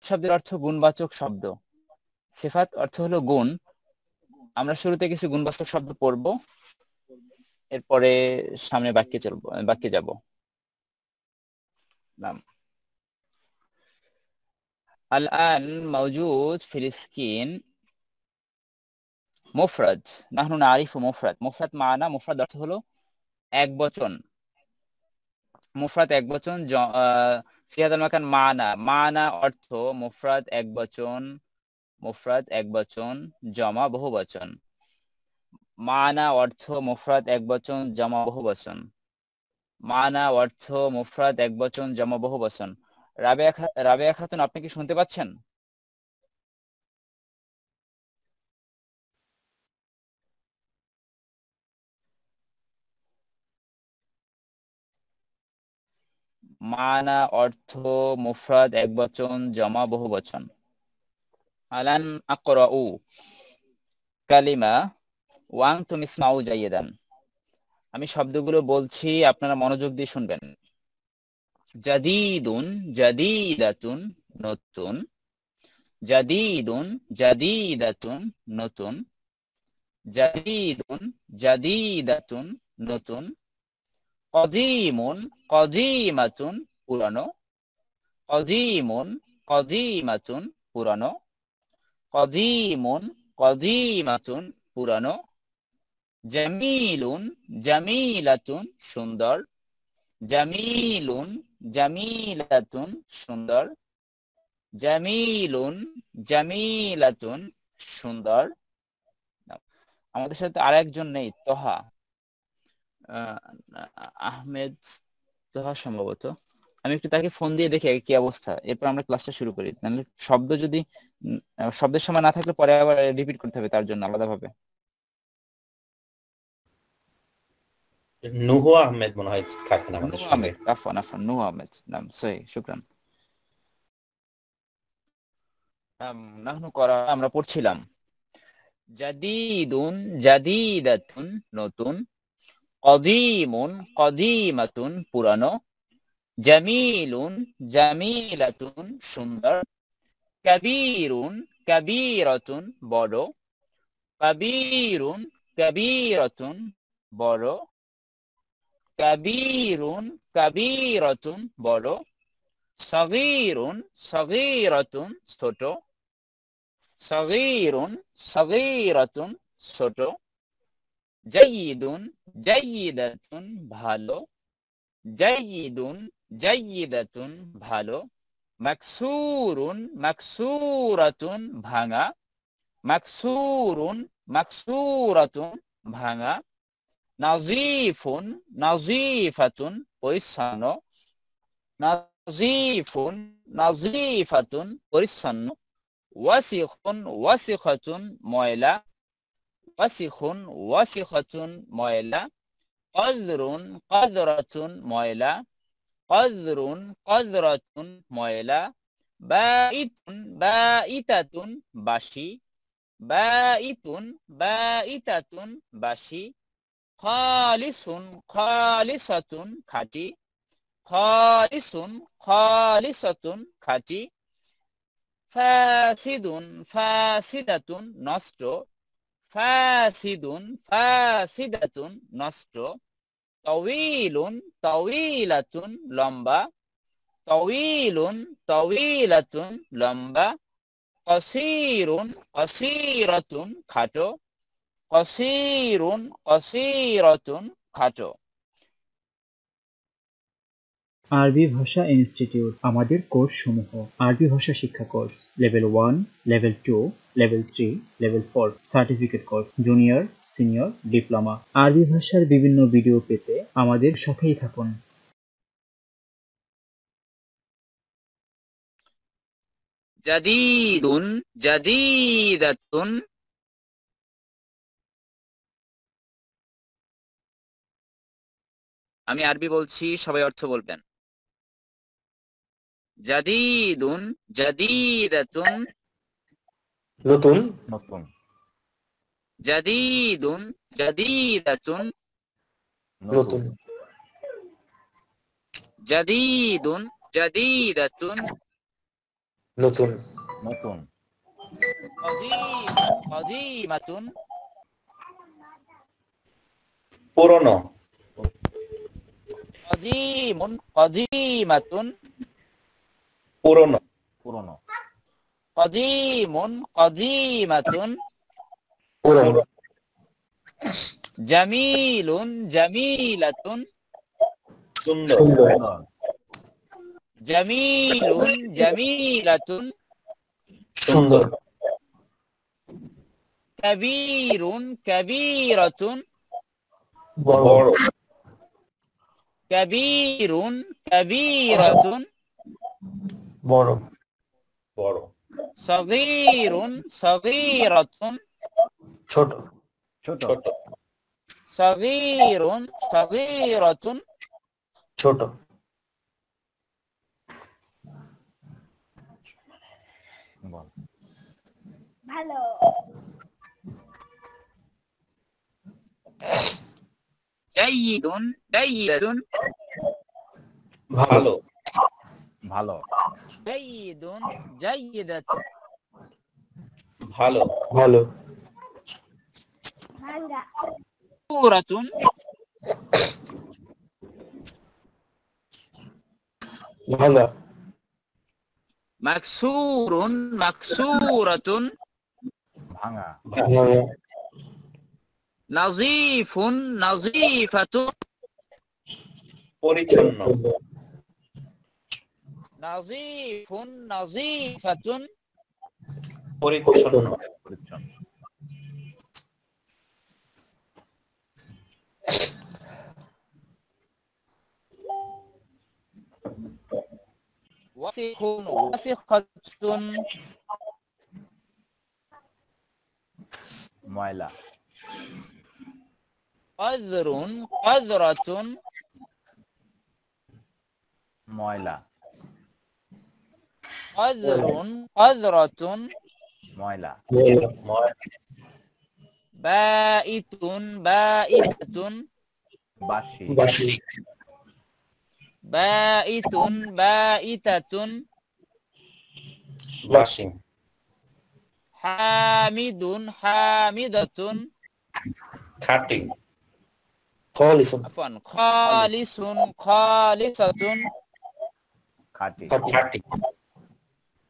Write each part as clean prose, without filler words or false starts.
শব্দের অর্থ গুণবাচক শব্দ। সিফাত অর্থ হলো গুণ। আমরা শুরুতে কিছু গুণবাচক শব্দ পড়ব, এরপরে সামনে বাক্যে যাব। নাম الآن موجود في السكين মুফরাদ। নাহনু নারিফু মুফরাদ। মুফরাদ মানা, মুফরাদ অর্থ হলো এক বচন। মুফরাদ এক বচন। ফি হাদাল মাকান মানা, মানা অর্থ মুফরাদ এক বচন, মুফরাদ এক বচন, জমা বহু বচন। মানা অর্থ মুফরাদ এক বচন, জমা বহু বচন। মানা অর্থ মুফরাদ এক বচন, জমা বহু বচন। রাবেয়া খাতুন, আপনি কি শুনতে পাচ্ছেন? মানা অর্থ মুফরাদ এক বচন, জমা বহু বচন। আলান আকরাউ কালিমা ওয়া আনতুম ইসমাউ জাইয়িদান। আমি শব্দগুলো বলছি, আপনারা মনোযোগ দিয়ে শুনবেন। জাদিদুন, জাদিদাতুন, নতুন। জাদিদুন, জাদিদাতুন, নতুন। জাদিদুন, জাদিদাতুন, নতুন। কদিমুন, কদিমাতুন, পুরানো। কদিমুন, কদিমাতুন, পুরানো। কদিমুন, কদিমাতুন, পুরানো। জামিলুন, জামিলাতুন, সুন্দর। জামিলুন, জামিলাতুন, সুন্দর। জামিলুন, জামিলাতুন, সুন্দর। আমাদের সাথে আরেকজন নেই, তোহা, আহমেদ তোহা সম্ভবত। আমি একটু তাকে ফোন দিয়ে দেখি কি অবস্থা, এরপর আমরা ক্লাসটা শুরু করি। তাহলে শব্দ যদি শব্দের সময় না থাকলে পরে আবার রিপিট করতে হবে, তার জন্য আলাদাভাবে। নুহু আহমেদ মনে হয় থাকেন আমাদের নূহ সঙ্গে। আহমেদ, আফওয়ান আফওয়ান, নূহ আহমেদ নাম সহি, শুকরান। নাহনু করা, আমরা পড়ছিলাম। জাদিদুন, জাদিদাতুন, নতুন। কদিমুন, কদিমাতুন, পুরানো। জামিলুন, জামিলাতুন, সুন্দর। কাবীরুন, কাবীরাতুন, বড়। কাবীরুন, কাবীরাতুন, বড়। কাবীরুন, কাবীরাতুন, বড়। সগীরুন, সগীরাতুন, ছোট। সগীরুন, সগীরাতুন, ছোট। জাইয়িদুন, জাইয়িদাতুন, ভালো। জাইয়িদুন, জাইয়িদাতুন, ভালো। মাকসুরুন, মাকসুরাতুন, ভাঙা। মাকসুরুন, মাকসুরাতুন, ভাঙা। নাজিফুন, নাজিফাতুন, পরিচ্ছন্ন। নাজিফুন, নাজিফাতুন, পরিচ্ছন্ন। ওয়াসিখুন, ওয়াসিখাতুন, ময়লা। ওয়াসিখুন, ওয়াসিখাতুন, ময়লা। কযরুন, কযরাতুন, ময়লা। কযরুন, কযরাতুন, ময়লা। বাইতুন, বাইতাতুন, বাসি। বাইতুন, বাইতাতুন, বাসি। খালিসুন, খালিসাতুন, খাঁটি। খালিসুন, খালিসাতুন, খাঁটি। ফাসিদুন, ফাসিদাতুন, নষ্ট। ফাসিদুন, ফাসিদাতুন, নষ্ট। তাওয়ীলুন, তাওয়ীলাতুন, লম্বা। তাওয়ীলুন, তাওয়ীলাতুন, লম্বা। কসীরুন, কসীরাতুন, খাটো। কসীরুন, কসীরাতুন, খাটো। আরবি ভাষা ইনস্টিটিউট। আমাদের কোর্সসমূহ: আরবি ভাষা শিক্ষা course level 1, level 2, level 3, level 4, certificate course, junior, senior, diploma. আরবি ভাষার বিভিন্ন ভিডিও পেতে আমাদের সাথেই থাকুন। জাদিদুন, জাদিদাতুন। আমি আরবি বলছি, সবাই অর্থ বলবেন। জাদিদুন, জাদিদাতুন, নতুন, নতুন। জাদিদুন, জাদিদাতুন, নতুন, জাদিদুন, জাদিদাতুন, নতুন নতুন قديم قديمة পুরনো قديم قديمة পুরনো পুরনো قديم قديمة পুরনো جميل جميلة সুন্দর সুন্দর جميل جميلة সুন্দর كبير كبيرة বড় كبير كبيرة বড় বড় صغير صغيرة ছোট ছোট ছোট صغير صغيرة ছোট বল جيد جيد ভালো ভালো جيد جيدة ভালো ভালো صورة ভাঙা مكسور مكسورة ভাঙা ভাঙা نظيف نظيفة পরিচ্ছন্ন نظيف نظيفة পরিচ্ছন্ন পরিচ্ছন্ন وسخ وسخة ময়লা قذر قذرة ময়লা قذر قذرة ময়লা بائت بائتة বাসি বাসি بائت بائتة বাসি حامد حامدة খাঁটি خالص عفوا خالص خالصة খাঁটি খাঁটি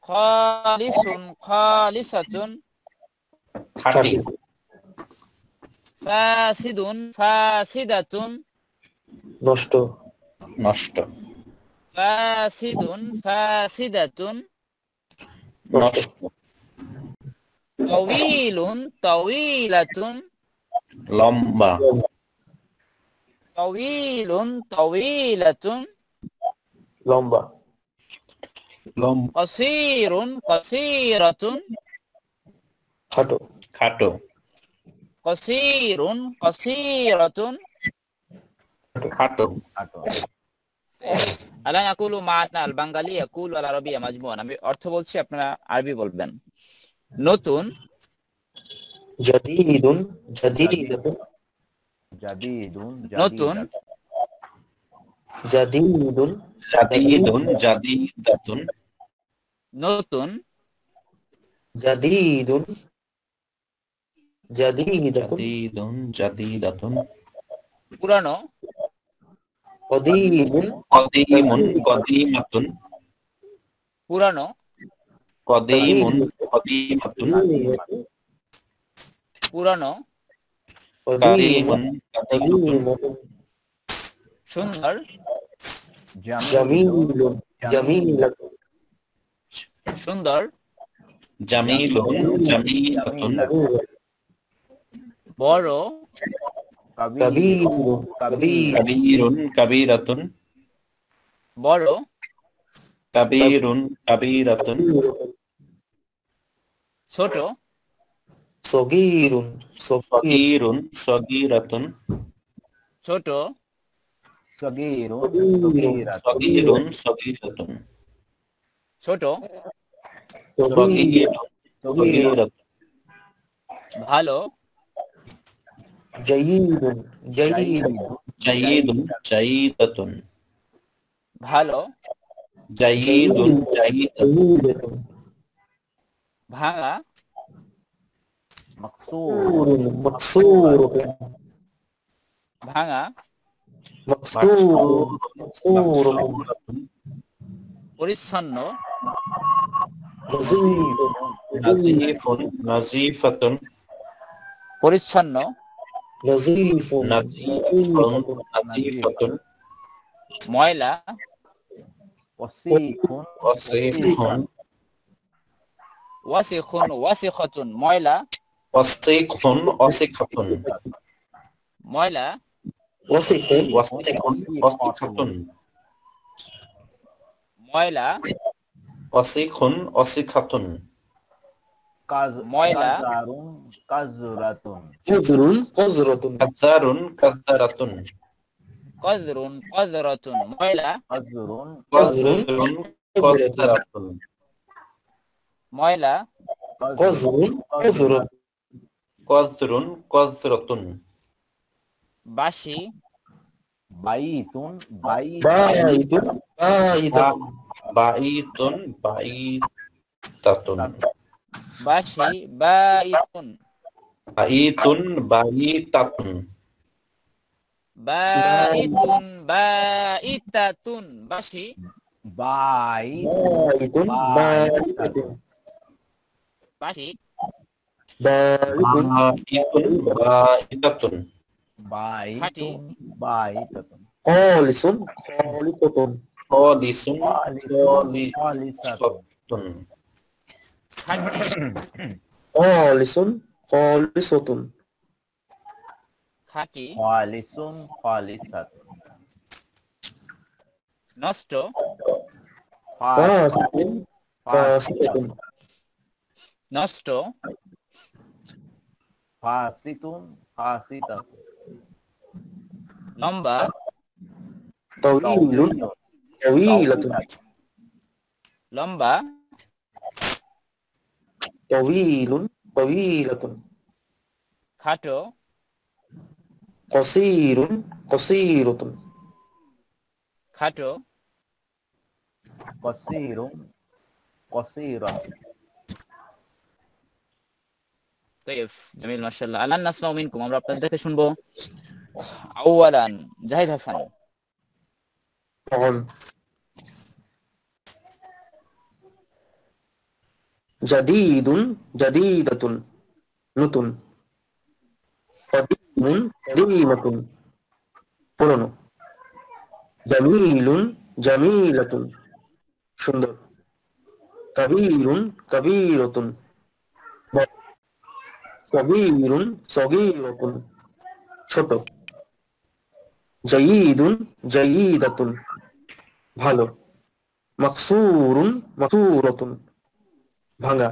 خالص خالصة খাঁটি فاسد فاسدة নষ্ট নষ্ট فاسد فاسدة নষ্ট طويل طويلة লম্বা طويل طويلة লম্বা লম্বা قصير قصيرة খাটো খাটো قصير قصيرة খাটো খাটো الآن أقول معنا البنغالي يقول العربية مجموعا আমি অর্থ বলছি আপনারা আরবি বলবেন নতুন জাদিদুন জাদিদাতুন জাদিদুন নতুন জাদিদুন জাদিদুন জাদিদাতুন নতুন জাদিদুন জাদিদাতুন জাদিদাতুন পুরানো কদিমুন কদিমুন কদিমাতুন পুরানো কদিমুন কদিমাতুন পুরানো কদিমুন কদিমাতুন সুন্দর জামিলুন জামিলাতুন সুন্দর জামিলুন জামিলাতুন বড় কবীরুন কবীরুন কবীরাতুন বড় কবীরুন কবীরাতুন ছোট সগীরুন সগীরুন সগীরাতুন ছোট সগীরুন সগীরুন সগীরাতুন ছোট সগীরুন সগীরাতুন ভালো জাইদুন জাইদুন জাইদুন জাইদাতুন ভালো জাইদুন জাইদাতুন ভাঙা مكسور مكسور ভাঙা مكسور مكسور مكسورة পরিচ্ছন্ন نظيف نظيف نظيفة পরিচ্ছন্ন نظيف نظيف نظيفة ময়লা وسيخ وسيخ ওয়াসিখুন ওয়াসিখাতুন ময়লা وسيخ وسيخة ময়লা وسخ وسيخ وسيخة ময়লা وسيخ وسيخة ময়লা كزرة قذر قذرة كذار كذرة কজরুন কজরাতুন ময়লা قزر قذر قذرة ময়লা قذر قذرة قذر قذرة বাসি بيت بيت بايت بايتة بعيد بعيدة বাসি বাইতুন بعيد بعيدة বাইতুন বাইতাতুন বাসি بايت بايت بايتة বাসি بايت بعيد بعيدة بايت খাঁটি بايت خالص خالصة خالص خالصة خالصة খাঁটি خالص خالصة খাঁটি خالص خالصة নষ্ট فاسق فاسقة নষ্ট فاسد فاسدة লম্বা طويل طويلة লম্বা طويل طويلة খাটো قصير قصيرة খাটো قصير قصيرة طيب جميل ما شاء الله الآن نسمع منكم আমরা আপনাদের থেকে শুনবো আউয়ালান জাহিদ হাসান طعم جديد جديدة نتن قديم قديمة পুরনো জামিলুন জামিলাতুন সুন্দর কাবীরুন কাবীরাতুন সগীরুন সগীরাতুন ছোট জায়ীদুন জায়ীদাতুন ভালো মাকসুরুন মাকসুরাতুন ভাঙা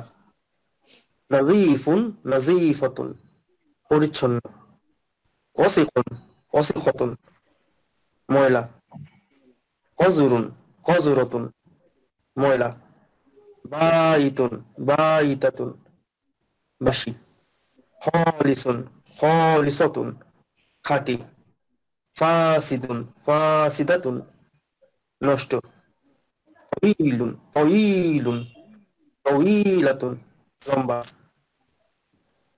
নাযীফুন নাযীফাতুন পরিচ্ছন্ন ওয়াসিকুন ওয়াসিখাতুন ময়লা কজরুন কজরাতুন ময়লা বাইতুন বাইতাতুন বাসি খালিসুন খালিসাতুন খাঁটি ফাসিদুন ফাসিদাতুন নষ্ট তাওয়ীলুন তাওয়ীলুন তাওয়ীলাতুন লম্বা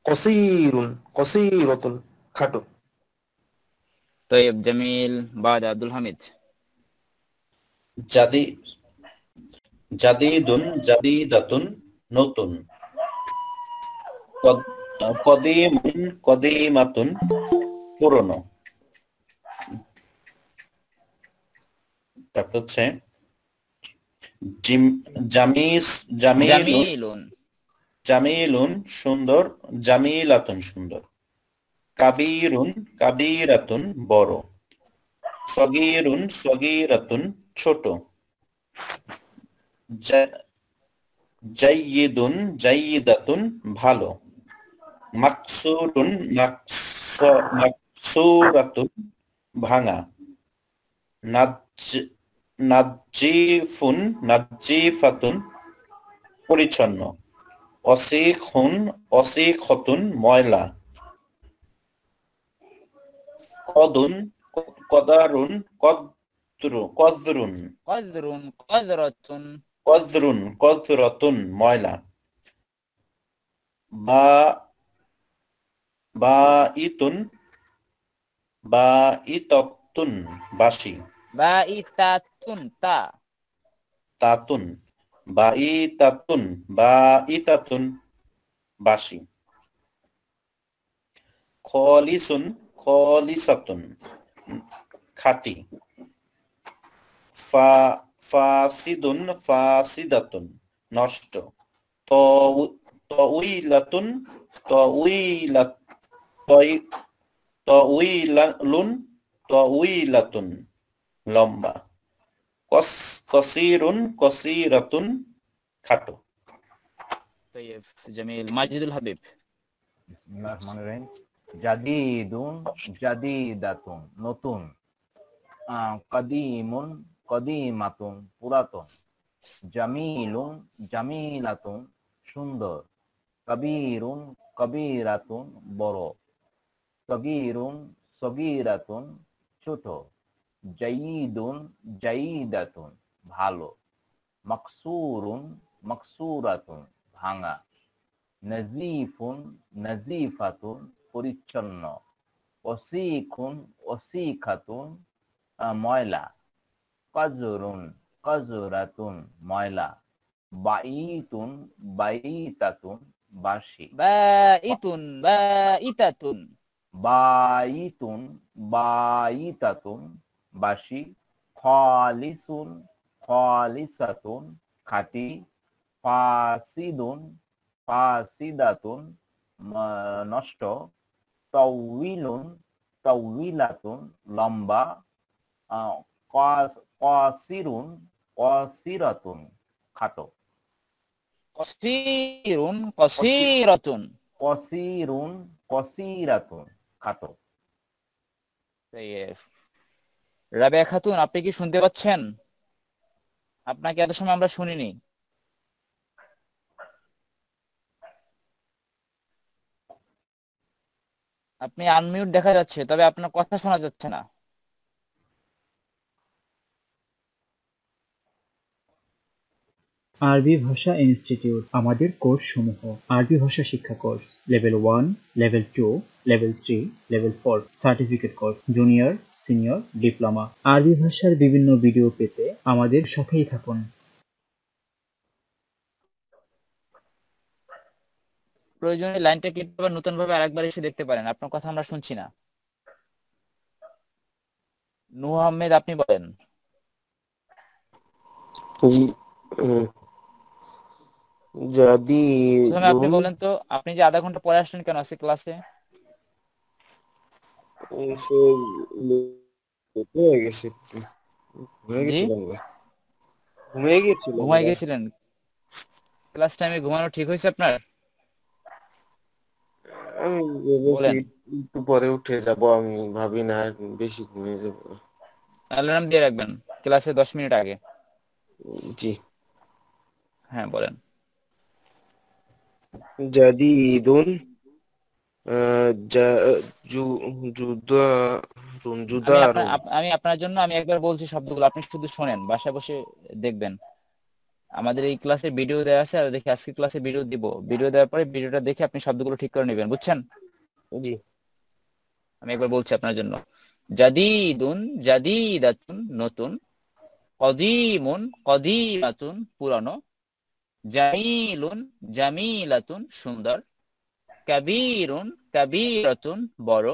কসীরুন কসীরাতুন খাটো طيب جميل بعد عبد الحميد জাদিদুন জাদিদাতুন নতুন কদিমুন কদিমাতুন পুরনো তারপর হচ্ছে জামিলুন জামিলুন জামিলুন সুন্দর জামিলাতুন সুন্দর কাবীরুন কাবীরাতুন বড় সগীরুন সগীরাতুন ছোট জাইয়িদুন জাইয়িদাতুন ভালো মাকসুরুন মাকসুরাতুন ভাঙা নাজ্জিফুন নাজ্জিফাতুন পরিচ্ছন্ন অসিখুন অসিখতুন ময়লা কদুন কদারুন কদরুন কজরুন কজরাতুন কজরুন কজরাতুন ময়লা বা বাঈতুন বাঈতাতুন বাসি বাঈতাতুন তা তাতুন বাঈতাতুন বাসি খলিসাতুন খাঁটি ফাসিদাতুন নষ্ট তউইলাতুন তউইলাত তউইলাতুন লম্বা কসিরাতুন খাটো। طيب جميل মাজিদুল হাবিব বিসমিল্লাহির জাদিদুন জাদিদাতুন নতুন, কাদিমুন কাদিমাতুন পুরাতন, জামিলুন জামিলাতুন সুন্দর, কবীরুন কবীরাতুন বড়, সগীরুন সগীরাতুন ছোট, জাইদুন জাইদাতুন ভালো, মাকসুরুন মাকসুরাতুন ভাঙা, নাজিফুন নাজিফাতুন পরিচ্ছন্ন, ওসিকুন ওসিখাতুন ময়লা, কাজরুন কাজরাতুন ময়লা, বাইতুন বাইতাতুন বাসি, বাঈতুন বাঈতাতুন বাইতুন বাইতাতুন বাসি, খালিসুন খালিসাতুন খাঁটি, ফাসিদুন ফাসিদাতুন নষ্ট, তাউইলুন তাউইলাতুন লম্বা, কাসিরুন কাসিরাতুন খাটো, কসিরুন কসিরাতুন কসিরুন কসিরাতুন খাটো। طيب রাবেয়া খাতুন আপনি কি শুনতে পাচ্ছেন? আপনাকে এত সময় আমরা শুনিনি। আপনি আনমিউট দেখা যাচ্ছে, তবে আপনার কথা শোনা যাচ্ছে না। আরবি ভাষা ইনস্টিটিউট আমাদের কোর্সসমূহ: আরবি ভাষা শিক্ষা course level 1, level 2, level 3, level 4, certificate course, junior, senior, diploma. আরবি ভাষার বিভিন্ন ভিডিও পেতে আমাদের সাথেই থাকুন। প্রয়োজনে লাইনটা কেটে আবার নতুন ভাবে আরেকবার এসে দেখতে পারেন, আপনার কথা আমরা শুনছি না। নূহ আহমেদ আপনি বলেন। প্রথমে আপনি বলেন তো, আপনি যে আধা ঘন্টা পরে আসলেন কেন আজকে ক্লাসে? জি ঘুমাই গেছিলেন? ক্লাস টাইমে ঘুমানো ঠিক হয়েছে আপনার? আমি বলেন। একটু পরে উঠে যাব, আমি ভাবি না বেশি ঘুমিয়ে যাব। অ্যালার্ম দিয়ে রাখবেন ক্লাসে 10 মিনিট আগে। জি। হ্যাঁ বলেন। জাদিদুন জুদারুন জুদারুন। আমি আপনার জন্য আমি একবার বলছি শব্দগুলো, আপনি শুধু শোনেন, বাসায় বসে দেখবেন। আমাদের এই ক্লাসে ভিডিও দেওয়া আছে, আর দেখি আজকে ক্লাসে ভিডিও দিব। ভিডিও দেওয়ার পরে ভিডিওটা দেখে আপনি শব্দগুলো ঠিক করে নেবেন, বুঝছেন? জি। আমি একবার বলছি আপনার জন্য। জাদিদুন জাদিদাতুন নতুন, কদিমুন কদিমাতুন পুরানো, জামিলুন জামিলাতুন সুন্দর, কাবীরুন কাবীরাতুন বড়,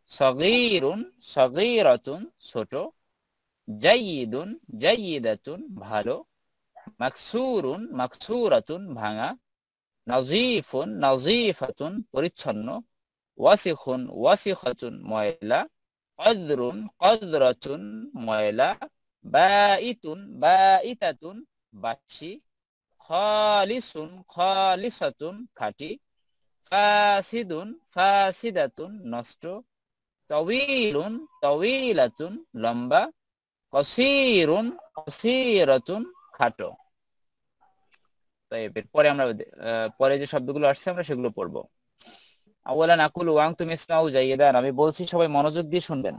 সগীরুন সগীরাতুন ছোট, জাইয়িদুন জাইয়িদাতুন ভালো, মাকসুরুন মাকসুরাতুন ভাঙা, নাজিফুন নাজিফাতুন পরিচ্ছন্ন, ওয়াসিখুন ওয়াসিখাতুন ময়লা, কদরুন কদরাতুন ময়লা, বাঈতুন বাঈতাতুন বাসি, খালিসুন খালিসাতুন খাঁটি, ফাসিদুন ফাসিদাতুন নষ্ট, তাওয়িলুন তাওয়িলাতুন লম্বা, কসিরুন কসিরাতুন খাটো। তো এরপরে আমরা পরে যে শব্দগুলো আসছে আমরা সেগুলো পড়বো। আওয়ালান আকুলু ওয়া আনতুম ইসমাউ জাইয়িদান, আমি বলছি সবাই মনোযোগ দিয়ে শুনবেন।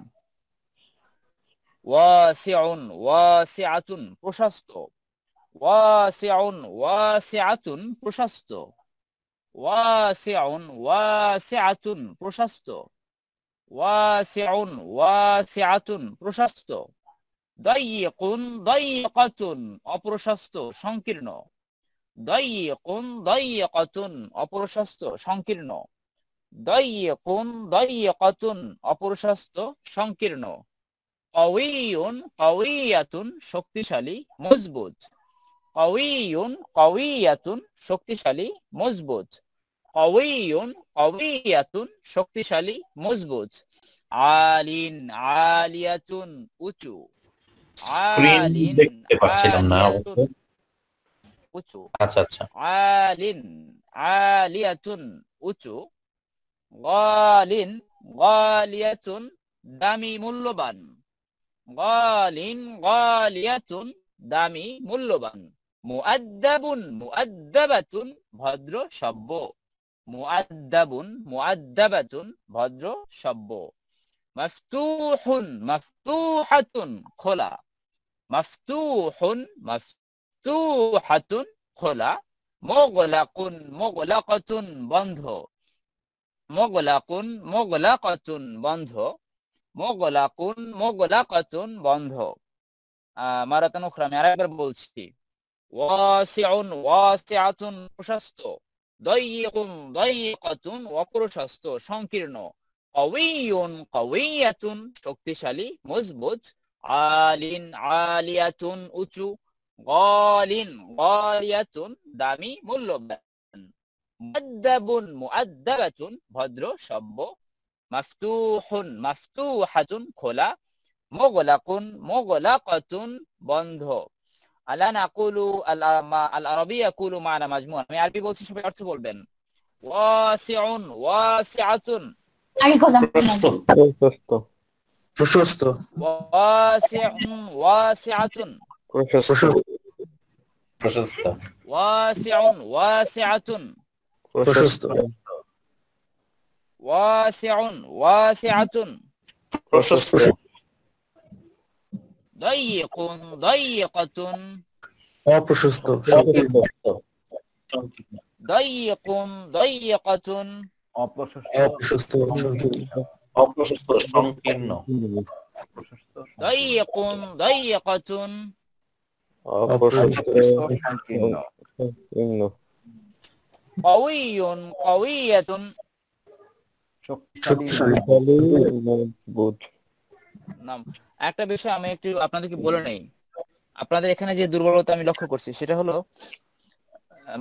ওয়াসিউন ওয়াসিআতুন প্রশস্ত, ওয়াসিউন ওয়াসিআতুন প্রশস্ত, ওয়াসিউন ওয়াসিআতুন প্রশস্ত, ওয়াসিউন ওয়াসিআতুন প্রশস্ত, দাইয়িকুন দাইয়িকাতুন অপ্রশস্ত সংকীর্ণ, দাইয়িকুন দাইয়িকাতুন অপ্রশস্ত সংকীর্ণ, দাইয়িকুন দাইয়িকাতুন অপ্রশস্ত সংকীর্ণ, কাওয়িয়ুন কাওয়িয়াতুন শক্তিশালী মজবুত, কাওয়িয়ুন কাওয়িয়াতুন শক্তিশালী মজবুত, কাওয়িয়ুন কাওয়িয়াতুন শক্তিশালী মজবুত, আলিন আলিয়াতুন উঁচু, স্ক্রিন আলিন দেখতে পাচ্ছিলাম না আলিয়াতুন উঁচু, আচ্ছা আচ্ছা আলিন আলিয়াতুন উঁচু, গালিন গালিয়াতুন দামি মূল্যবান, গালিন গালিয়াতুন দামি মূল্যবান, মুআদ্দাবুন মুআদ্দাবাতুন ভদ্র সভ্য, মুআদ্দাবুন মুআদ্দাবাতুন ভদ্র সভ্য, মাফতুহুন মাফতুহাতুন খোলা, মাফতুহুন মাফতুহাতুন খোলা, মুগলাকুন মুগলাকাতুন বন্ধ, মুগলাকুন মুগলাকাতুন বন্ধ, মুগলাকুন মুগলাকাতুন বন্ধ। মারাতান উখরা আমি আরেকবার বলছি, ওয়াসিউন ওয়াসিআতুন প্রশস্ত, দাইয়িকুন দাইয়িকাতুন অপ্রশস্ত সংকীর্ণ, কাওয়িয়ুন কাওয়িয়াতুন শক্তিশালী মজবুত, আলিন আলিয়াতুন উঁচু, গালিন গালিয়াতুন দামি মূল্যবান, মুআদ্দাবুন মুআদ্দাবাতুন ভদ্র সভ্য, মাফতুহুন মাফতুহাতুন খোলা, মুগলাকুন মুগলাকাতুন বন্ধ। আলান আকুলু আল আরবি ইয়াকুলু মা'না মাজমু'আন, আমি আরবি বলছি সবাই অর্থ বলবেন। ওয়াসিউন ওয়াসিআতুন আগে কথা প্রশস্ত প্রশস্ত ওয়াসিউন ওয়াসিআতুন প্রশস্ত প্রশস্ত ওয়াসিউন ওয়াসিআতুন প্রশস্ত ওয়াসিউন ওয়াসিআতুন প্রশস্ত দাইয়িকুন দাইয়িকাতুন অপ্রশস্ত সংকীর্ণ দাইয়িকুন দাইয়িকাতুন অপ্রশস্ত অপ্রশস্ত সংকীর্ণ অপ্রশস্ত সংকীর্ণ অপ্রশস্ত দাইয়িকুন দাইয়িকাতুন অপ্রশস্ত সংকীর্ণ সংকীর্ণ কাওয়িয়ুন কাওয়িয়াতুন শক্তিশালী মজবুত নাম। একটা বিষয় আমি একটু আপনাদেরকে বলে নেই, আপনাদের এখানে যে দুর্বলতা আমি লক্ষ্য করছি সেটা হলো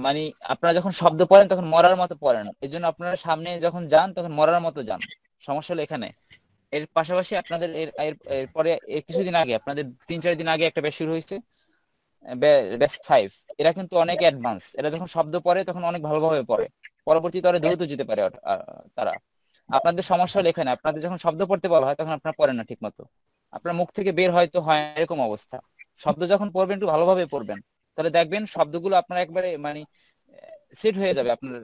মানে আপনারা যখন শব্দ পড়েন তখন মরার মতো পড়েন, এই জন্য আপনারা সামনে যখন যান তখন মরার মতো যান। সমস্যা হলো এখানে। এর পাশাপাশি আপনাদের এরপরে কিছুদিন আগে আপনাদের 3-4 দিন আগে একটা ব্যাচ শুরু হয়েছে, ব্যাচ 5, এরা কিন্তু অনেক অ্যাডভান্স। এরা যখন শব্দ পড়ে তখন অনেক ভালোভাবে পড়ে, পরবর্তীতে ওরা দ্রুত যেতে পারে তারা। আপনাদের সমস্যা হলো এখানে, আপনাদের যখন শব্দ পড়তে বলা হয় তখন আপনারা পড়েন না ঠিক মতো, আপনার মুখ থেকে বের হয়তো হয় এরকম অবস্থা। শব্দ যখন পড়বেন একটু ভালোভাবে পড়বেন, তাহলে দেখবেন শব্দগুলো আপনার একবারে মানে সেট হয়ে যাবে আপনার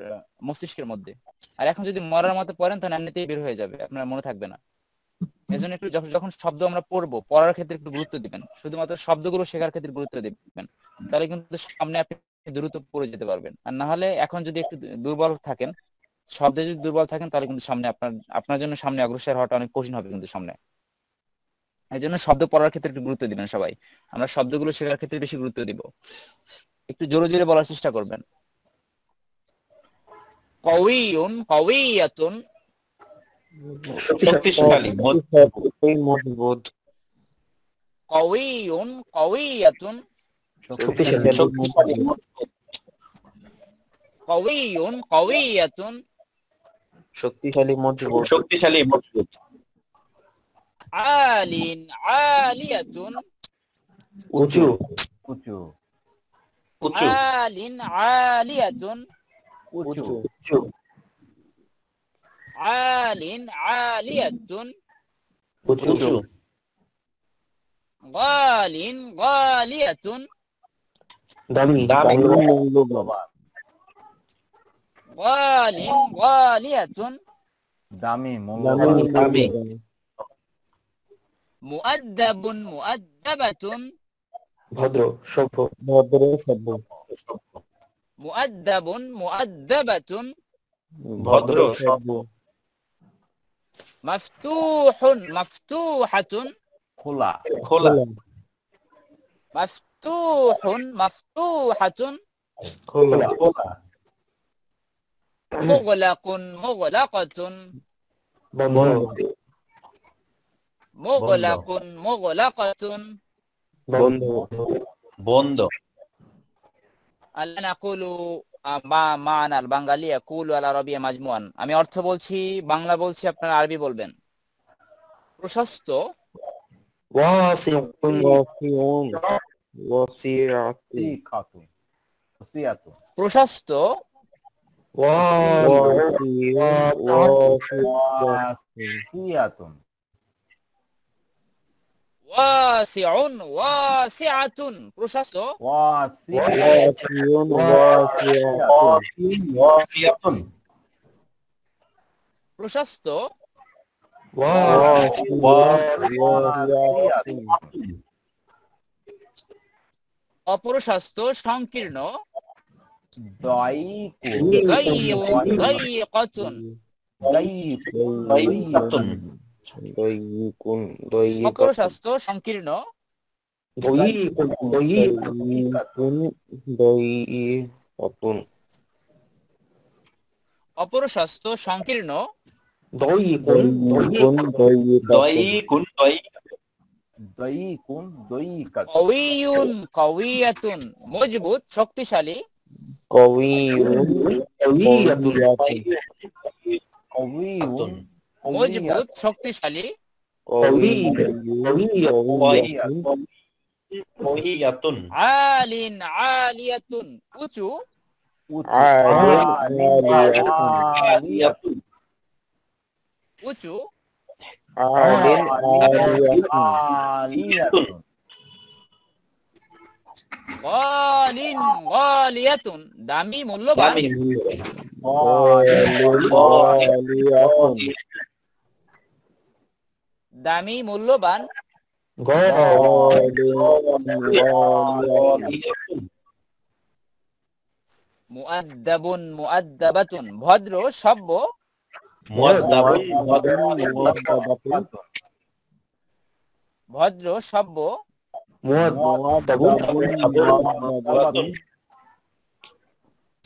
মস্তিষ্কের মধ্যে। আর এখন যদি মরার মতো পড়েন তাহলে এমনিতেই বের হয়ে যাবে, আপনার মনে থাকবে না। এজন্য একটু যখন শব্দ আমরা পড়বো, পড়ার ক্ষেত্রে একটু গুরুত্ব দিবেন, শুধুমাত্র শব্দগুলো শেখার ক্ষেত্রে গুরুত্ব দিবেন, তাহলে কিন্তু সামনে আপনি দ্রুত পড়ে যেতে পারবেন। আর না হলে এখন যদি একটু দুর্বল থাকেন, শব্দে যদি দুর্বল থাকেন, তাহলে কিন্তু সামনে আপনার জন্য সামনে অগ্রসর হওয়াটা অনেক কঠিন হবে কিন্তু সামনে। এই জন্য শব্দ পড়ার ক্ষেত্রে একটু গুরুত্ব দিবেন সবাই। আমরা শব্দগুলো শেখার ক্ষেত্রে বেশি গুরুত্ব দিব, একটু জোরে জোরে বলার চেষ্টা করবেন। কাওয়িয়ুন কাওয়িয়াতুন শক্তিশালী মজবুত কাওয়িয়ুন কাওয়িয়াতুন শক্তিশালী কাওয়িয়ুন কাওয়িয়াতুন শক্তিশালী মজবুত শক্তিশালী মজবুত আলিন আলিয়াতুন উঁচু উঁচু উঁচু আলিন আলিয়াতুন উঁচু উঁচু আলিন আলিয়াতুন উঁচু গালিন গালিয়াতুন দামি দামি মূল্যবান গালিন গালিয়াতুন দামি দামি মুআদ্দাবুন মুআদ্দাবাতুন ভদ্র সভ্য ভদ্র সভ্য মুআদ্দাবুন মুআদ্দাবাতুন ভদ্র সভ্য মাফতুহুন মাফতুহাতুন খোলা খোলা মাফতুহুন মাফতুহাতুন খোলা খোলা মুগলাকুন মুগলাকাতুন বন্ধ মুগলাকুন মুগলাকাতুন বন্ধ বন্ধ আল্লা নাকুলু মা'আনা বাঙালি ইয়াকুলু আল আরাবিয়া মাজমুআন। আমি অর্থ বলছি, বাংলা বলছি, আপনারা আরবি বলবেন। প্রশস্ত ওয়াসিউন ওয়াসিআতুন সিকাতুন সিয়াতুন প্রশস্ত সিয়াতুন ওয়াসিউন ওয়াসিআতুন প্রশস্ত ওয়াসিয়াতুন প্রশস্ত অপ্রশস্ত সংকীর্ণ দাইকাতুন অপ্রশস্ত সংকীর্ণ অপ্রশস্ত সংকীর্ণ কওয়িয়ুন কওয়িয়াতুন মজবুত শক্তিশালী মজবুত শক্তিশালী আলিন আলিয়াতুন উঁচু উঁচু গালিন গালিয়াতুন দামি মূল্যবান দামি মূল্যবান মুআদ্দাবুন মুআদ্দাবাতুন ভদ্র সভ্য ভদ্র সভ্য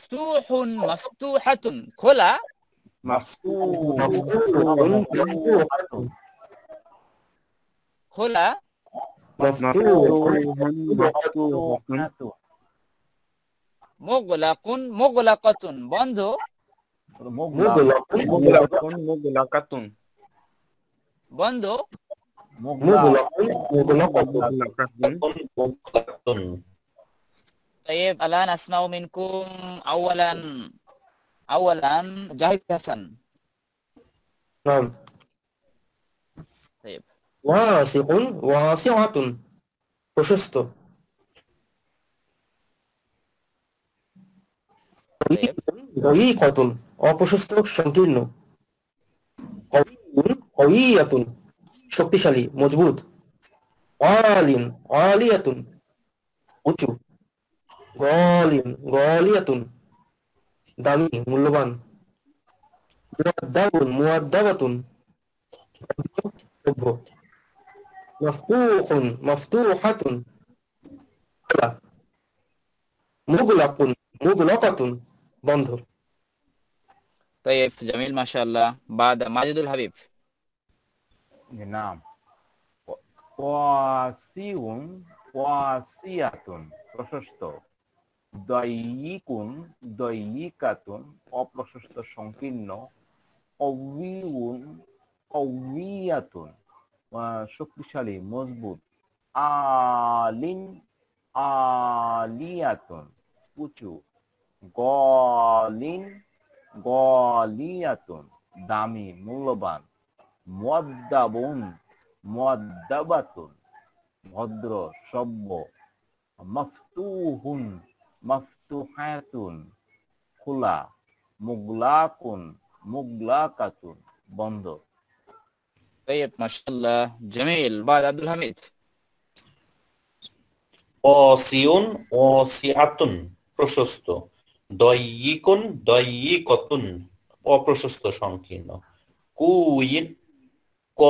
মফতুহুন মফতুহাতুন খোলা খোলা মুগলাকুন মুগলাকাতুন বন্ধ বন্ধ طيب الآن أسمع منكم أولا جاهد حسن نعم طيب ওয়াসিআতুন প্রশস্ত طيب দাইকাতুন অপ্রশস্ত সংকীর্ণ কওয়িয়াতুন শক্তিশালী মজবুত আলিয়াতুন উঁচু গালিয়াতুন দামি মূল্যবান মুআদ্দাবাতুন সভ্য মফতুহাতুন খোলা মুগলাকাতুন বন্ধ طيب جميل ما شاء الله بعد ماجد الحبيب নাম ওয়াসিউন ওয়াসিয়াতুন প্রশস্ত দাইকুন দাইকাতুন অপ্রশস্ত সংকীর্ণ কওয়িয়ুন কওয়িয়াতুন শক্তিশালী মজবুত আলিন আলিয়াতুন উঁচু গালিন গালিয়াতুন দামি মূল্যবান মুআদ্দাবুন মুআদ্দাবাতুন ভদ্র সভ্য মফতুহুন মফতুহাতুন খোলা মুগলাকুন মুগলাকাতুন বন্ধ طيب ما شاء الله جميل بعد عبد الحميد ওয়াসিউন ওয়াসিআতুন প্রশস্ত দয়িকুন দয়িকতুন অপ্রশস্ত সংকীর্ণ কুইন ক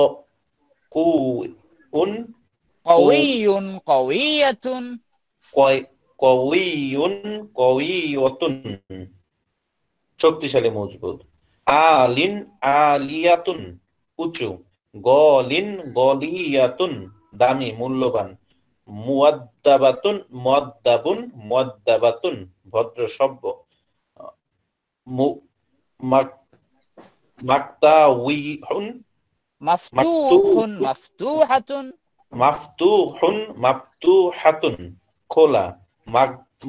কুন কওয়িয়ুন কওয়িয়াতুন কওয়িয়ুন কওয়িয়তুন শক্তিশালী মজবুত আলিন আলিয়াতুন উঁচু গলিন গলিয়াতুন দামি মূল্যবান মুয়াদ্দাবাতুন মুয়াদ্দাবুন মুয়াদ্দাবাতুন ভদ্র সভ্য মাকতাউইহুন মাফতুহুন মাফতুহাতুন মাফতুহুন মাফতুহাতুন খোলা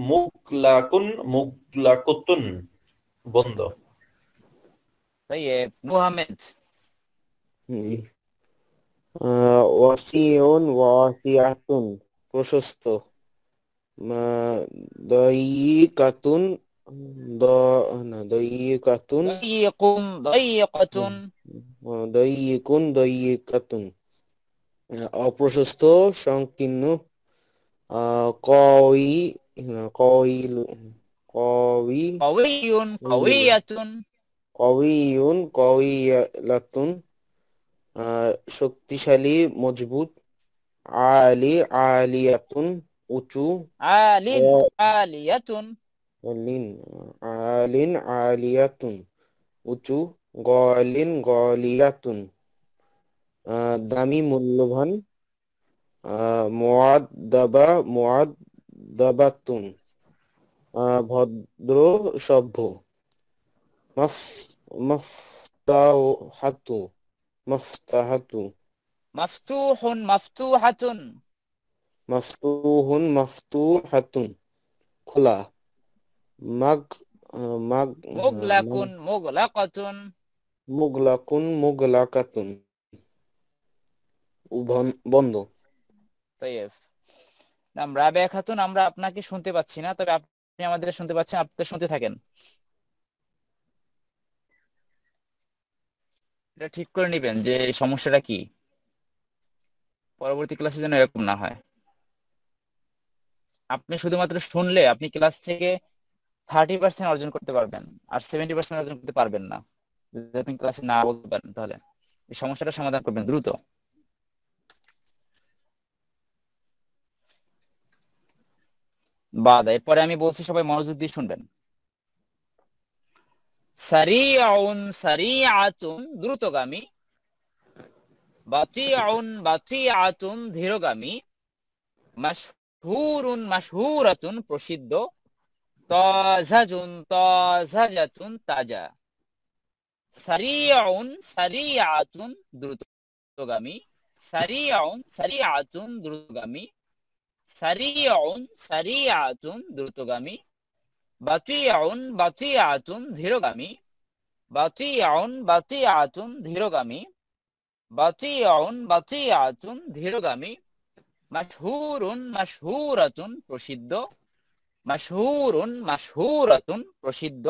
মুগলাকুন মুগলাকুতুন বন্ধ। طيب মুহাম্মদ ওয়াসিউন ওয়াসিয়াতুন প্রশস্ত দয়িকাতুন দয়িকাতুন দায়িকুন দায়িকাতুন দয়িকুন দয়িকাতুন অপ্রশস্ত সংকীর্ণ কওয়ি কওয়িল কওয়ি কওয়িয়ুন কওয়িয়াতুন কওয়িয়ুন কওয়িলাতুন শক্তিশালী মজবুত আলি আলিয়াতুন উঁচু আলিন আলিয়াতুন আলিন আলিয়াতুন উঁচু গলিন গলিয়াতুন দামি মূল্যবান মুআদ্দাবাতুন ভদ্র সভ্য মাফতাহাতু মাফতুহুন মাফতুহাতুন মাফতুহুন মাফতুহাতুন খোলা মুগলাকুন মুগলাকাতুন মুগলাকুন মুগলাকাতুন বন্ধ। طيب নাম রাবেয়া খাতুন, আমরা আপনাকে শুনতে পাচ্ছি না, তবে আপনি আমাদের শুনতে পাচ্ছেন, আপনি শুনতে থাকেন। এটা ঠিক করে নেবেন যে এই সমস্যাটা কি, পরবর্তী ক্লাসে যেন এরকম না হয়। আপনি শুধুমাত্র শুনলে আপনি ক্লাস থেকে 30% অর্জন করতে পারবেন, আর 70% অর্জন করতে পারবেন না। যদি আপনি ক্লাসে না বলতে পারেন তাহলে এই সমস্যাটা সমাধান করবেন দ্রুত। বাদ, এরপরে আমি বলছি, সবাই মনোযোগ দিয়ে শুনবেন। সারিউন সারিআতুন দ্রুতগামী, বাতিউন বাতিআতুন ধীরগামী, মাশহুরুন মাশহুরাতুন প্রসিদ্ধ, তাজাজুন তাজাজাতুন তাজা। সারিউন সারিআতুন দ্রুতগামী, সারিউন সারিআতুন দ্রুতগামী, সারিউন সারিআতুন দ্রুতগামী, বাতিউন বাতিআতুন ধীরগামী, বাতিউন বাতিআতুন ধীরগামী, বাতিউন বাতিআতুন ধীরগামী, মাশহুরুন মাশহুরাতুন প্রসিদ্ধ, মাশহুরুন মাশহুরাতুন প্রসিদ্ধ,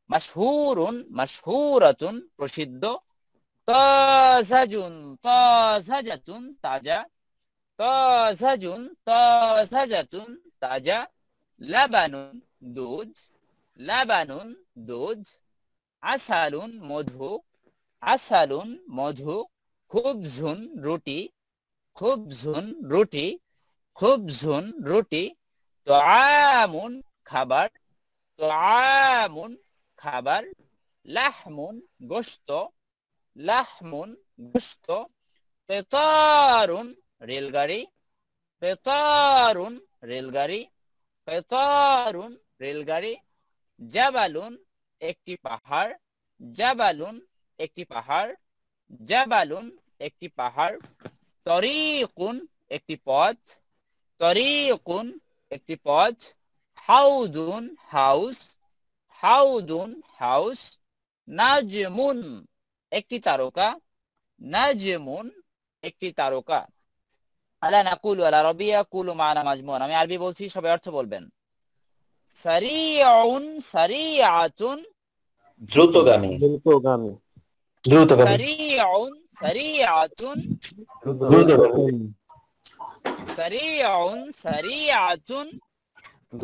মাশহুরুন মাশহুরাতুন প্রসিদ্ধ, তাজাজুন তাজাজাতুন তাজা, তাজাজুন তাজাজাতুন তাজা, লাবানুন দুধ, লাবানুন দুধ, আসালুন মধু, আসালুন মধু, খুবজুন রুটি, খুবজুন রুটি, খুবজুন রুটি, তুআমুন খাবার, তুআমুন খাবার, লাহমুন গোশত, লাহমুন গোশত, কিতারুন রেলগাড়ি, কিতারুন রেলগাড়ি, কিতারুন রেলগাড়ি, জাবালুন একটি পাহাড়, জাবালুন একটি পাহাড়, জাবালুন একটি পাহাড়, তরিকুন একটি পথ, তরিকুন একটি পথ, হাউদুন হাউস, হাউদুন হাউস, নাজমুন একটি তারকা, নাজমুন একটি তারকা। আলা নাকুলু আলা রাবিয়া কুলু মানা মাজমুন, আমি আরবি বলছি, সবাই অর্থ বলবেন। সারিউন সারিআতুন দ্রুতগামী দ্রুতগামী সারিউন সারিআতুন দ্রুতগামী সারিউন সারিআতুন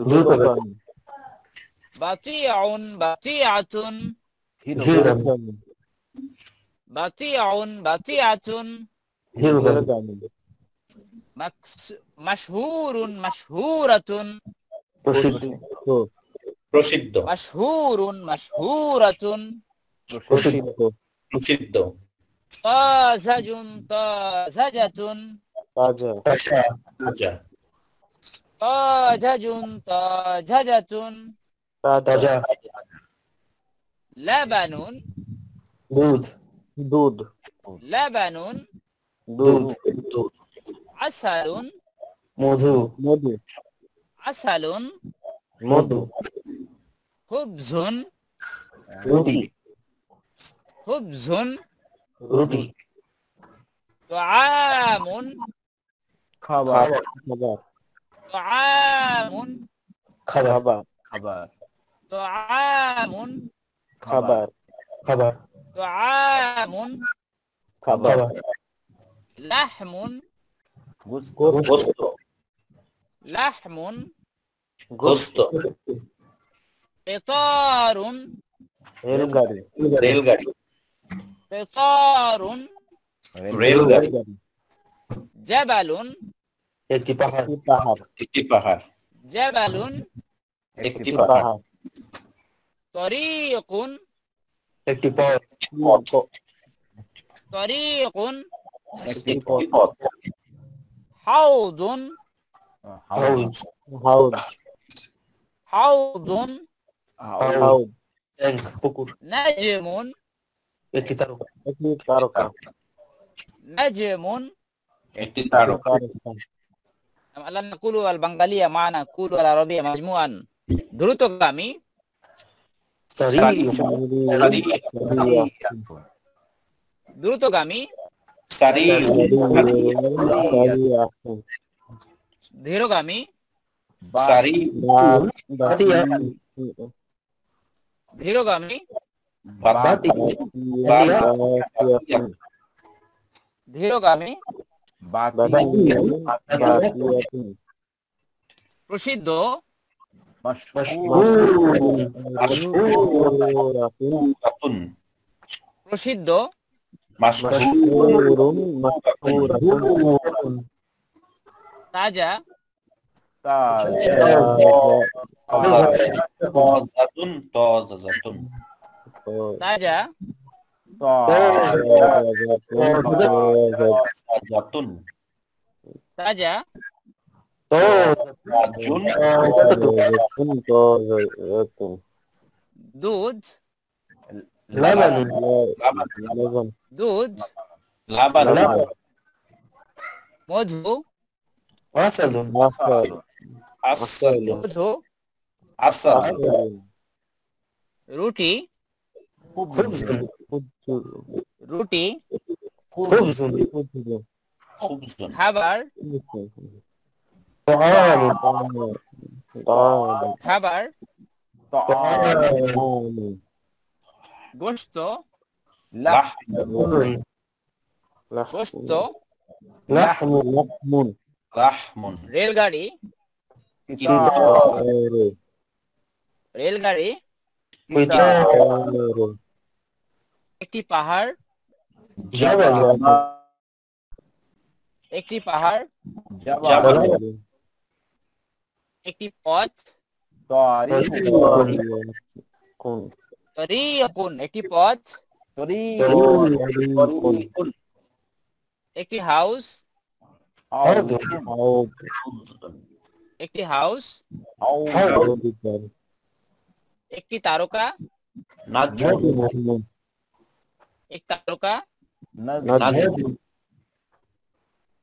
দ্রুতগামী বাতিউন বাতিআতুন ধীরগামী বাতিউন বাতিআতুন ধীরগামী মাশহুরুন মাশহুরাতুন প্রসিদ্ধ প্রসিদ্ধ মাশহুরুন মাশহুরাতুন প্রসিদ্ধ প্রসিদ্ধ তাজাজুন তাজাজাতুন তাজা তাজা তাজাজুন তাজাজাতুন তাজা লাবানুন দুধ দুধ লাবানুন দুধ দুধ আসালুন মধু মধু আসালুন মধু খুবজুন রুটি খুবজুন রুটি তুআমুন খাবার খাবার তুআমুন খাবার খাবার তুআমুন খাবার খাবার তুআমুন খাবার লাহমুন গোস্ত লাহমুন গোস্ত কিতারুন রেলগাড়ি রেলগাড়ি কিতারুন রেলগাড়ি জাবালুন একটি পাহাড় পাহাড় একটি পাহাড় জাবালুন একটি পাহাড় তরিকুন একটি পথ তরিকুন একটি পথ হাউদুন হাউজ হাউজ হাউদুন হাউজ ট্যাঙ্ক পুকুর নাজমুন একটি তারকা একটি তারকা নাজমুন একটি তারকা আল্লাহ নাকুলু আল বাঙ্গালিয়া মানা কুলু আল আরবিয়া মাজমুআন দ্রুতগামী দ্রুতগামী সারি ধীরগামী সারি ধীরগামী বাতি ধীরগামী প্রসিদ্ধ মাশহুরাতুন প্রসিদ্ধ তাজা তাজাতুন তাজাতুন তাজা তাজাতুন তাজা তাজুন দুধ লাবান দুধ লাবান মধু আসালুন আসল মধু আসল রুটি রুটি খুবজুন খাবার খাবার গোশত গোশত লাহমুন রেলগাড়ি রেলগাড়ি একটি পাহাড় একটি পাহাড় একটি পথ তরিকুন একটি পথ একটি হাউস একটি হাউস একটি তারকা একটি তারকা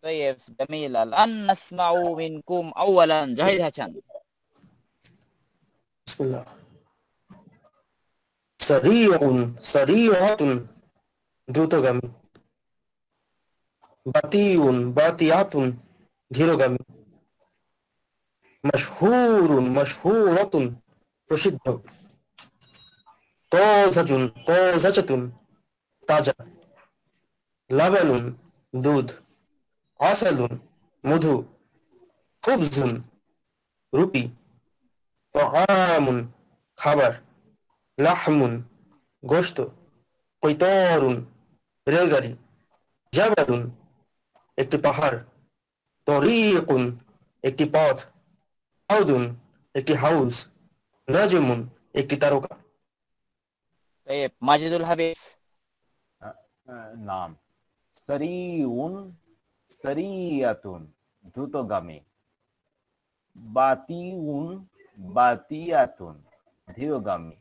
طيب جميل الآن نسمع منكم أولا جاهد حسن بسم الله সারিয়াতুন দ্রুতগামী বাতিয়াতুন ধীরগামী মাশহুরাতুন প্রসিদ্ধ তাজাতুন তাজা লাবানুন দুধ আসালুন মধু খুবজুন রুটি তাআমুন খাবার, লাহমুন গোশত, কৈতরুন রেলগাড়ি, জাবালুন একটি পাহাড়, তরিকুন একটি পথ, হাউদুন একটি হাউস, নাজমুন একটি তারকা। طيب মাজিদুল হাবিব। নাম সারিউন সারিয়াতুন দ্রুতগামী, বাতিউন বাতিয়াতুন ধীরগামী,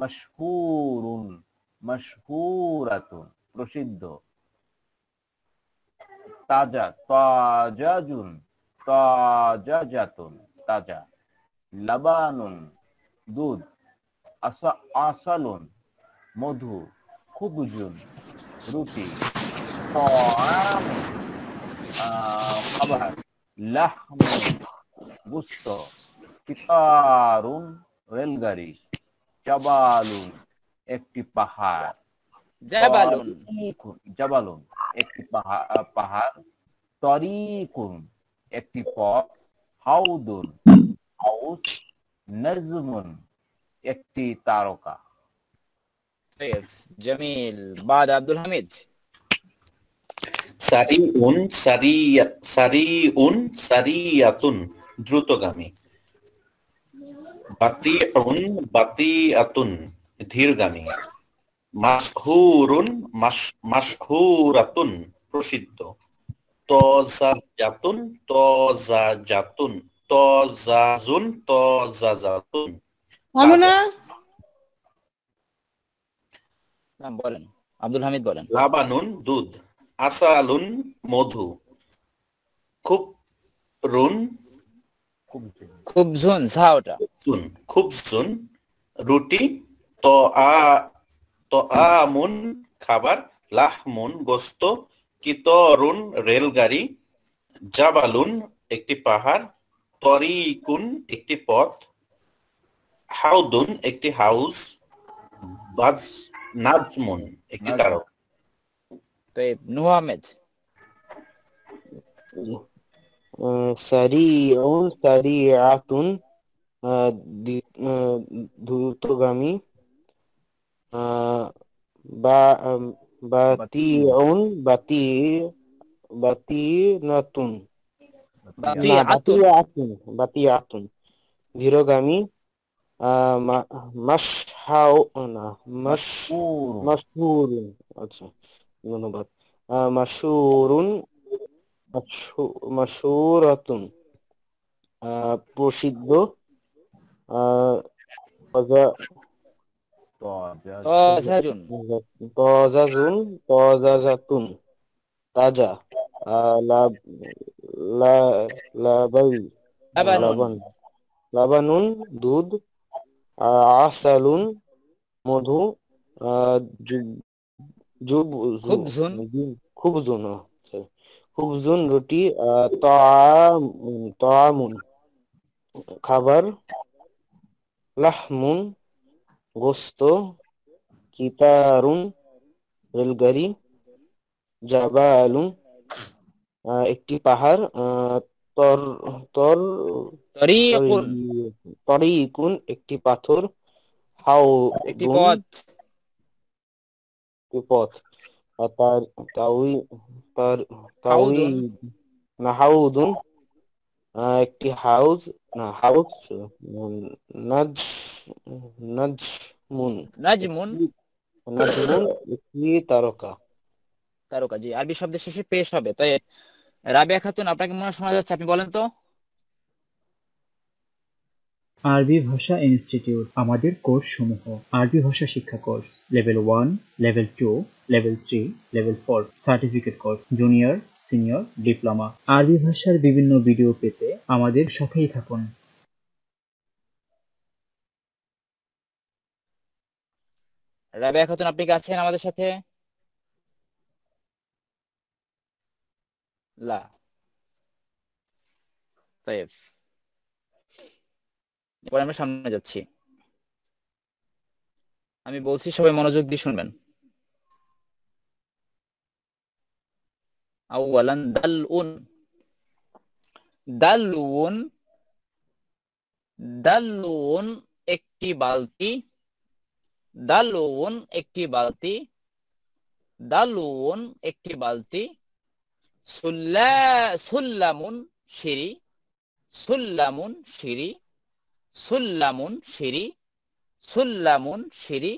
মশহুরুন মশহুরাতুন প্রসিদ্ধ, তাজা তাজাজুন তাজাজাতুন তাজা, লাবানুন দুধ, আসালুন মধু, খুবজুন রুটি, তাআমুন খাবার, লাহমুন গোশত, কিতারুন রেলগাড়ি, জাবালুন একটি পাহাড়, জাবালুন। জাবালুন একটি পাহাড়, তরিকুন একটি পথ, হাউদুন হাউস, নাজমুন একটি তারকা। طيب جميل بعد عبد الحميد। সারিউন সারিয়াতুন দ্রুতগামী, বাতিয়াতুন ধীরগামী, মাশহুরাতুন প্রসিদ্ধ, তজাজাতুন নাম বলেন, আব্দুল হামিদ বলেন। লাবানুন দুধ, আসালুন মধু, খুবজুন সাওটা। খুবজুন রুটি, তোআমুন খাবার, লাহমুন গোশত, কিতরুন রেলগাড়ি, জাবালুন একটি পাহাড়, তরিকুন একটি পথ, হাউদুন একটি হাউস, নাজমুন একটি তারকা। طيب নূহ আহমেদ। সারিউন সারিয়াতুন দ্রুতগামী, বাতিউন বাতিয়াতুন বাতিয়াতুন ধীরগামী, মাশহুরুন আচ্ছা ধন্যবাদ, মাশহুরাতুন প্রসিদ্ধ, তাজাজাতুন তাজা, লাবানুন দুধ, আসালুন মধু, খুবজুন রুটি, তাআমুন খাবার, লাহমুন গোশত, কিতারুন রেলগাড়ি, জাবালুন একটি পাহাড়, তরিকুন একটি পাথর, হাউদুন পথ, হাউদুন একটি হাউস, নাজমুন একটি তারকা। জি, আরবি শব্দের শেষে পেশ হবে। তাই রাবিয়া খাতুন, আপনাকে মনে শোনা যাচ্ছে, আপনি বলেন তো। আরবি ভাষা ইনস্টিটিউট আমাদের কোর্স সমূহ: আরবি ভাষা শিক্ষা course level 1, level 2, level 3, level 4, certificate course, junior, senior, diploma. আরবি ভাষার বিভিন্ন ভিডিও পেতে আমাদের সাথেই থাকুন। রাবিয়া খাতুন, আপনি কি আছেন আমাদের সাথে? লা। তাইব, এবার আমরা সামনে যাচ্ছি। আমি বলছি, সবাই মনোযোগ দিয়ে শুনবেন। আউয়ালান দালউন, দালউন দালউন একটি বালতি, দালুন একটি বালতি, দালুন একটি বালতি, সুল্লামুন সিঁড়ি, সুল্লামুন সিঁড়ি, সুল্লামুন সিঁড়ি, সুল্লামুন সিঁড়ি,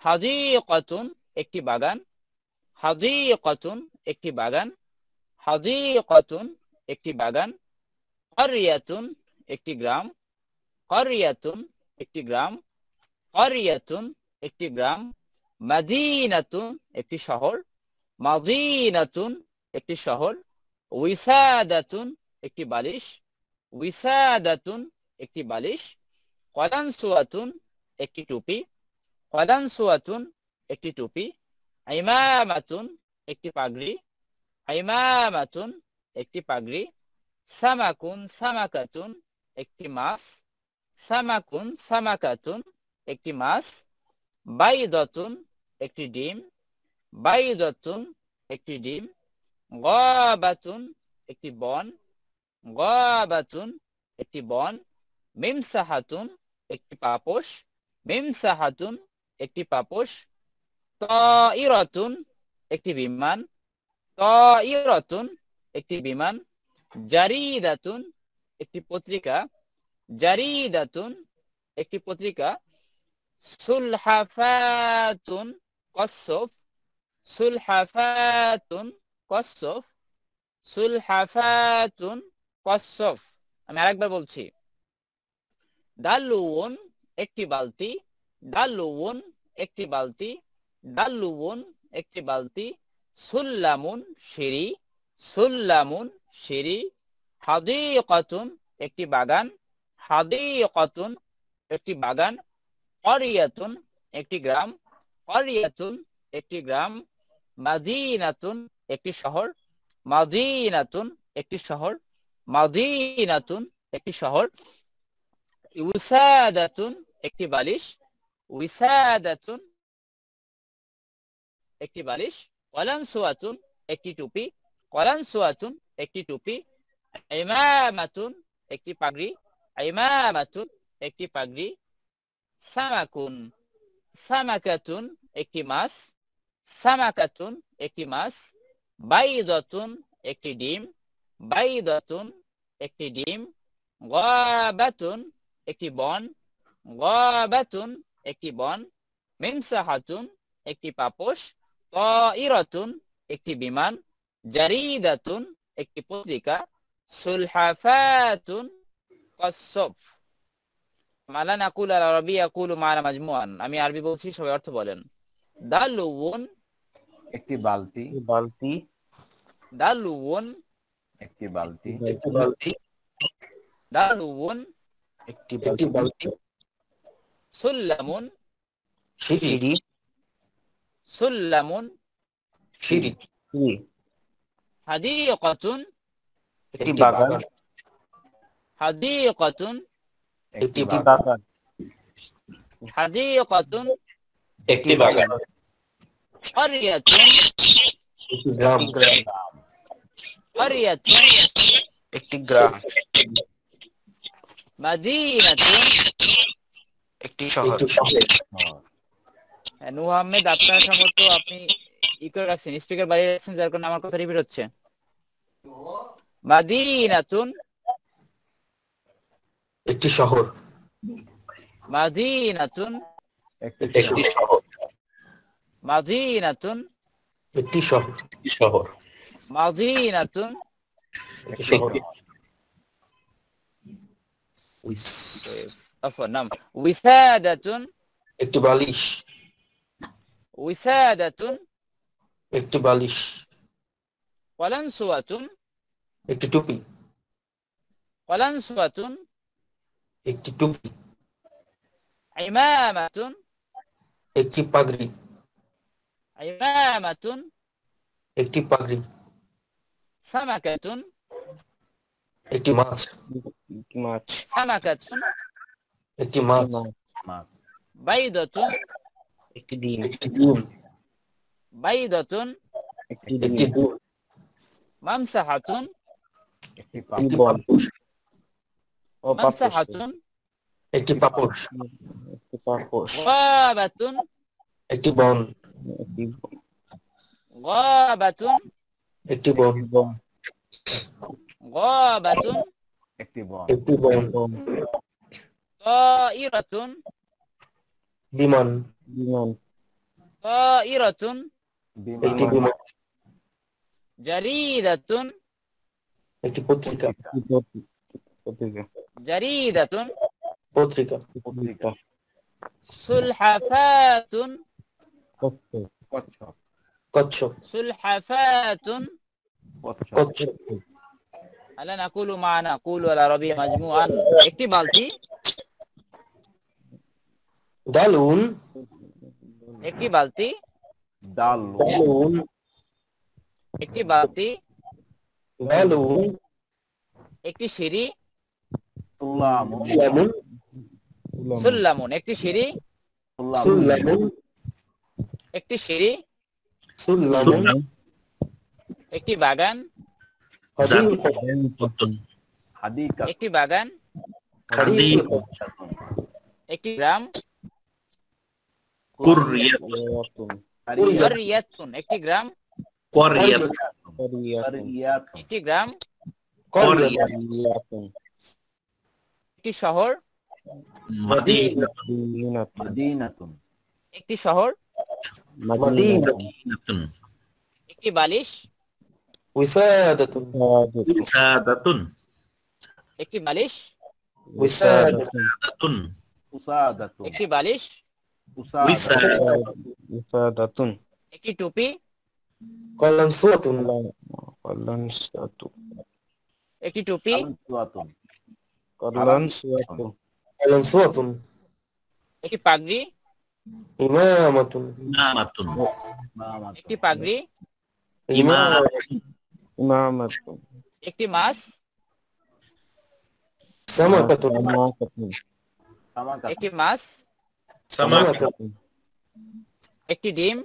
হাদিকাতুন একটি বাগান, হাদিকাতুন একটি বাগান, হাদিকাতুন একটি বাগান, ক্বরিয়াতুন একটি গ্রাম, ক্বরিয়াতুন একটি গ্রাম, ক্বরিয়াতুন একটি গ্রাম, মাদিনাতুন একটি শহর, মাদিনাতুন একটি শহর, উইসাদাতুন একটি বালিশ, উইসাদাতুন একটি বালিশ, কলানসুয়াতুন একটি টুপি, কলানসুয়াতুন একটি টুপি, ইমামাতুন একটি পাগড়ি, ইমামাতুন একটি পাগড়ি, সামাকুন সামাকাতুন একটি মাছ, সামাকুন সামাকাতুন একটি মাছ, বাইদাতুন একটি ডিম, বাইদাতুন একটি ডিম, গাবাতুন একটি বন, গাবাতুন একটি বন, মিমসাহাতুন একটি পাপোশ, মিমসাহাতুন একটি পাপোশ, তাইরাতুন একটি বিমান, তাইরাতুন একটি বিমান, জারিদাতুন একটি পত্রিকা, জারিদাতুন একটি পত্রিকা, সুলহাফাতুন কসফ, সুলহাফাতুন কসফ, সুলহাফাতুন কসফ। আমি আরেকবার বলছি, দালুন একটি বালতি, দালুন একটি বালতি, দালুন একটি বালতি, সুল্লামুন সিঁড়ি, সুল্লামুন সিঁড়ি, হাদিকাতুন একটি বাগান, হাদিকাতুন একটি বাগান, ক্বরিয়াতুন একটি গ্রাম, ক্বরিয়াতুন একটি গ্রাম, মাদিনাতুন একটি শহর, মাদিনাতুন একটি শহর, মাদিনাতুন একটি শহর, উসাদাতুন একটি বালিশ, উসাদাতুন একটি বালিশ, কলানসুয়াতুন একটি টুপি, কলানসুয়াতুন একটি টুপি, ইমামাতুন একটি পাগড়ি, ইমামাতুন একটি পাগড়ি, সামাকুন সামাকাতুন একটি মাছ, সামাকাতুন একটি মাছ, বাইদাতুন একটি ডিম, বাইদাতুন একটি ডিম, গাবাতুন একটি বন, গাবাতুন একটি বন, মিমসাহাতুন একটি পাপোশ, তাইরাতুন একটি বিমান, জারিদাতুন একটি পত্রিকা, সুলহাফাতুন কসফ। মালা নাকুল আল আরবি ইয়াকুলু মানা মাজমুআন। আমি আরবি বলছি, সবাই অর্থ বলেন। দালুন একটি বালতি, বালতি, দালুন একটি বালতি, একটি বালতি, দালুন একটি বালতি, সুল্লামুন সিঁড়ি, সুল্লামুন, সিঁড়ি, হাদিকাতুন একটি বাগান, হাদিকাতুন, একটি বাগান, হাদিকাতুন, একটি বাগান, ক্বরিয়াতুন, একটি গ্রাম, ক্বরিয়াতুন, একটি গ্রাম, মাদিনাতুন, একটি শহর। নূহ আহমেদ, আপনার সম্ভবত আপনি ই করে রাখছেন, স্পিকার বাড়িয়ে রাখছেন, যার কারণে আমার কথা রিপিট হচ্ছে। মাদিনাতুন, একটি শহর, মাদিনাতুন, একটি শহর, মাদিনাতুন, একটি শহর, একটি শহর, মাদিনাতুন, একটি শহর, আফওয়ান, নাম, উইসাদাতুন, একটি বালিশ, উইসাদাতুন, একটি বালিশ, কলানসুয়াতুন, একটি টুপি, কলানসুয়াতুন, একটি টুপি, ইমামাতুন, একটি পাগড়ি, ইমামাতুন, একটি পাগড়ি, সামাকাতুন, একটি মাছ, মাছ, সামাকাতুন, একটি মাছ, বাইদাতুন, একটি ডিম, একটি ডিম, বাইদাতুন, একটি ডিম, মামসাহাতুন, একটি একটি পাপোশ, ও পাপোশ, মামসাহাতুন, একটি পাপোশ, একটি পাপোশ, غابة একটি বন, غابة একটি বন, غابة একটি বন, একটি বন, طائرة বিমান, বিমান, طائرة একটি বিমান, বিমান, جريدة একটি পত্রিকা, পত্রিকা, جريدة পত্রিকা, পত্রিকা, سلحفاة কচ্ছপ, কচ্ছপ, سلحفاة কচ্ছপ, কচ্ছপ, ألا نقول معنا قولوا على ربي مجموعا একটি বালতি দালুন, একটি বালতি দালুন, দালুন, একটি বালতি দালুন, একটি সিঁড়ি সুল্লামুন, লামুন, সুল্লামুন একটি সিঁড়ি সুল্লামুন, সুল্লামুন, একটি সিঁড়ি সুল্লামুন, একটি বাগান হাদিকাতুন, হাদিকা, একটি বাগান হাদিকাতুন, একটি গ্রাম কুরিয়াতুন, করিয়াতুন একটি গ্রাম কুরিয়াতুন, কারিয়াতুন, একটি গ্রাম করিয়াতুন, কুরিয়াতুন, একটি শহর মদিনাতুন, মদিনাতুন, একটি শহর মদিনাতুন, একটি বালিশ উসাদাতুন, সাদাতুন, একটি বালিশ উসাদাতুন, উসাদাতুন, একটি বালিশ উসাদাতুন, সাদাতুন, একটি টুপি কলানসুয়াতুন, কলানসুয়াতুন, একটি টুপি আলসুয়াতুন, কলানসুয়াতুন, কলানসুয়াতুন, একটি পাগড়ি ইমামাতুন, ইমামাতুন, একটি পাগড়ি ইমামাতুন, একটি মাছ সামাকাতুন, সামাকাতুন, সামাকাতুন, একটি মাছ সামাকাতুন, একটি ডিম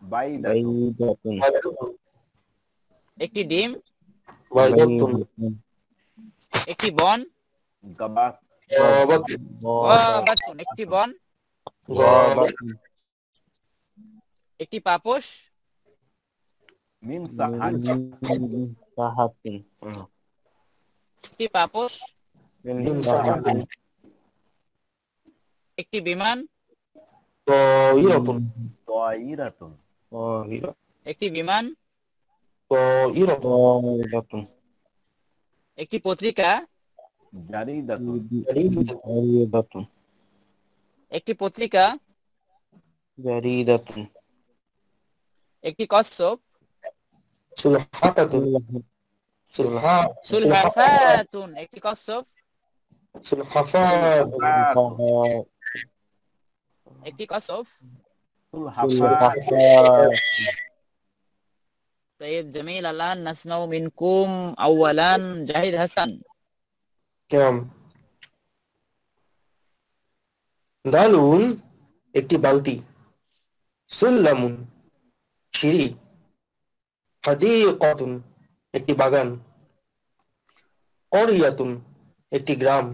বাইদাতুন, বাইদাতুন, একটি ডিম বাইদাতুন, একটি বন গাবাত, গাবাতুন, গাবাতুন একটি বন গাবাতুন, একটি পাপোশ মিন সাহান, সাহাতুন, একটি পাপোশ সাহাতুন, একটি বিমান তায়িরাতুন, তায়িরাতুন, একটি বিমান তায়িরাতুন, একটি পত্রিকা জারিদাতুন, জারিদাতুন, একটি পত্রিকা জারিদাতুন, একটি কচ্ছপ সুলহাতাতুন, সুলহাফাতুন একটি কচ্ছপ সুলহাফাতুন, একটি কচ্ছপ সুলহাফাত, طيب جميل الآن نسمع منكم أولا جاهد حسن কেরাম। দালুন একটি বালতি, সুল্লামুন সিঁড়ি, হাদিকাতুন একটি বাগান, করিয়াতুন একটি গ্রাম,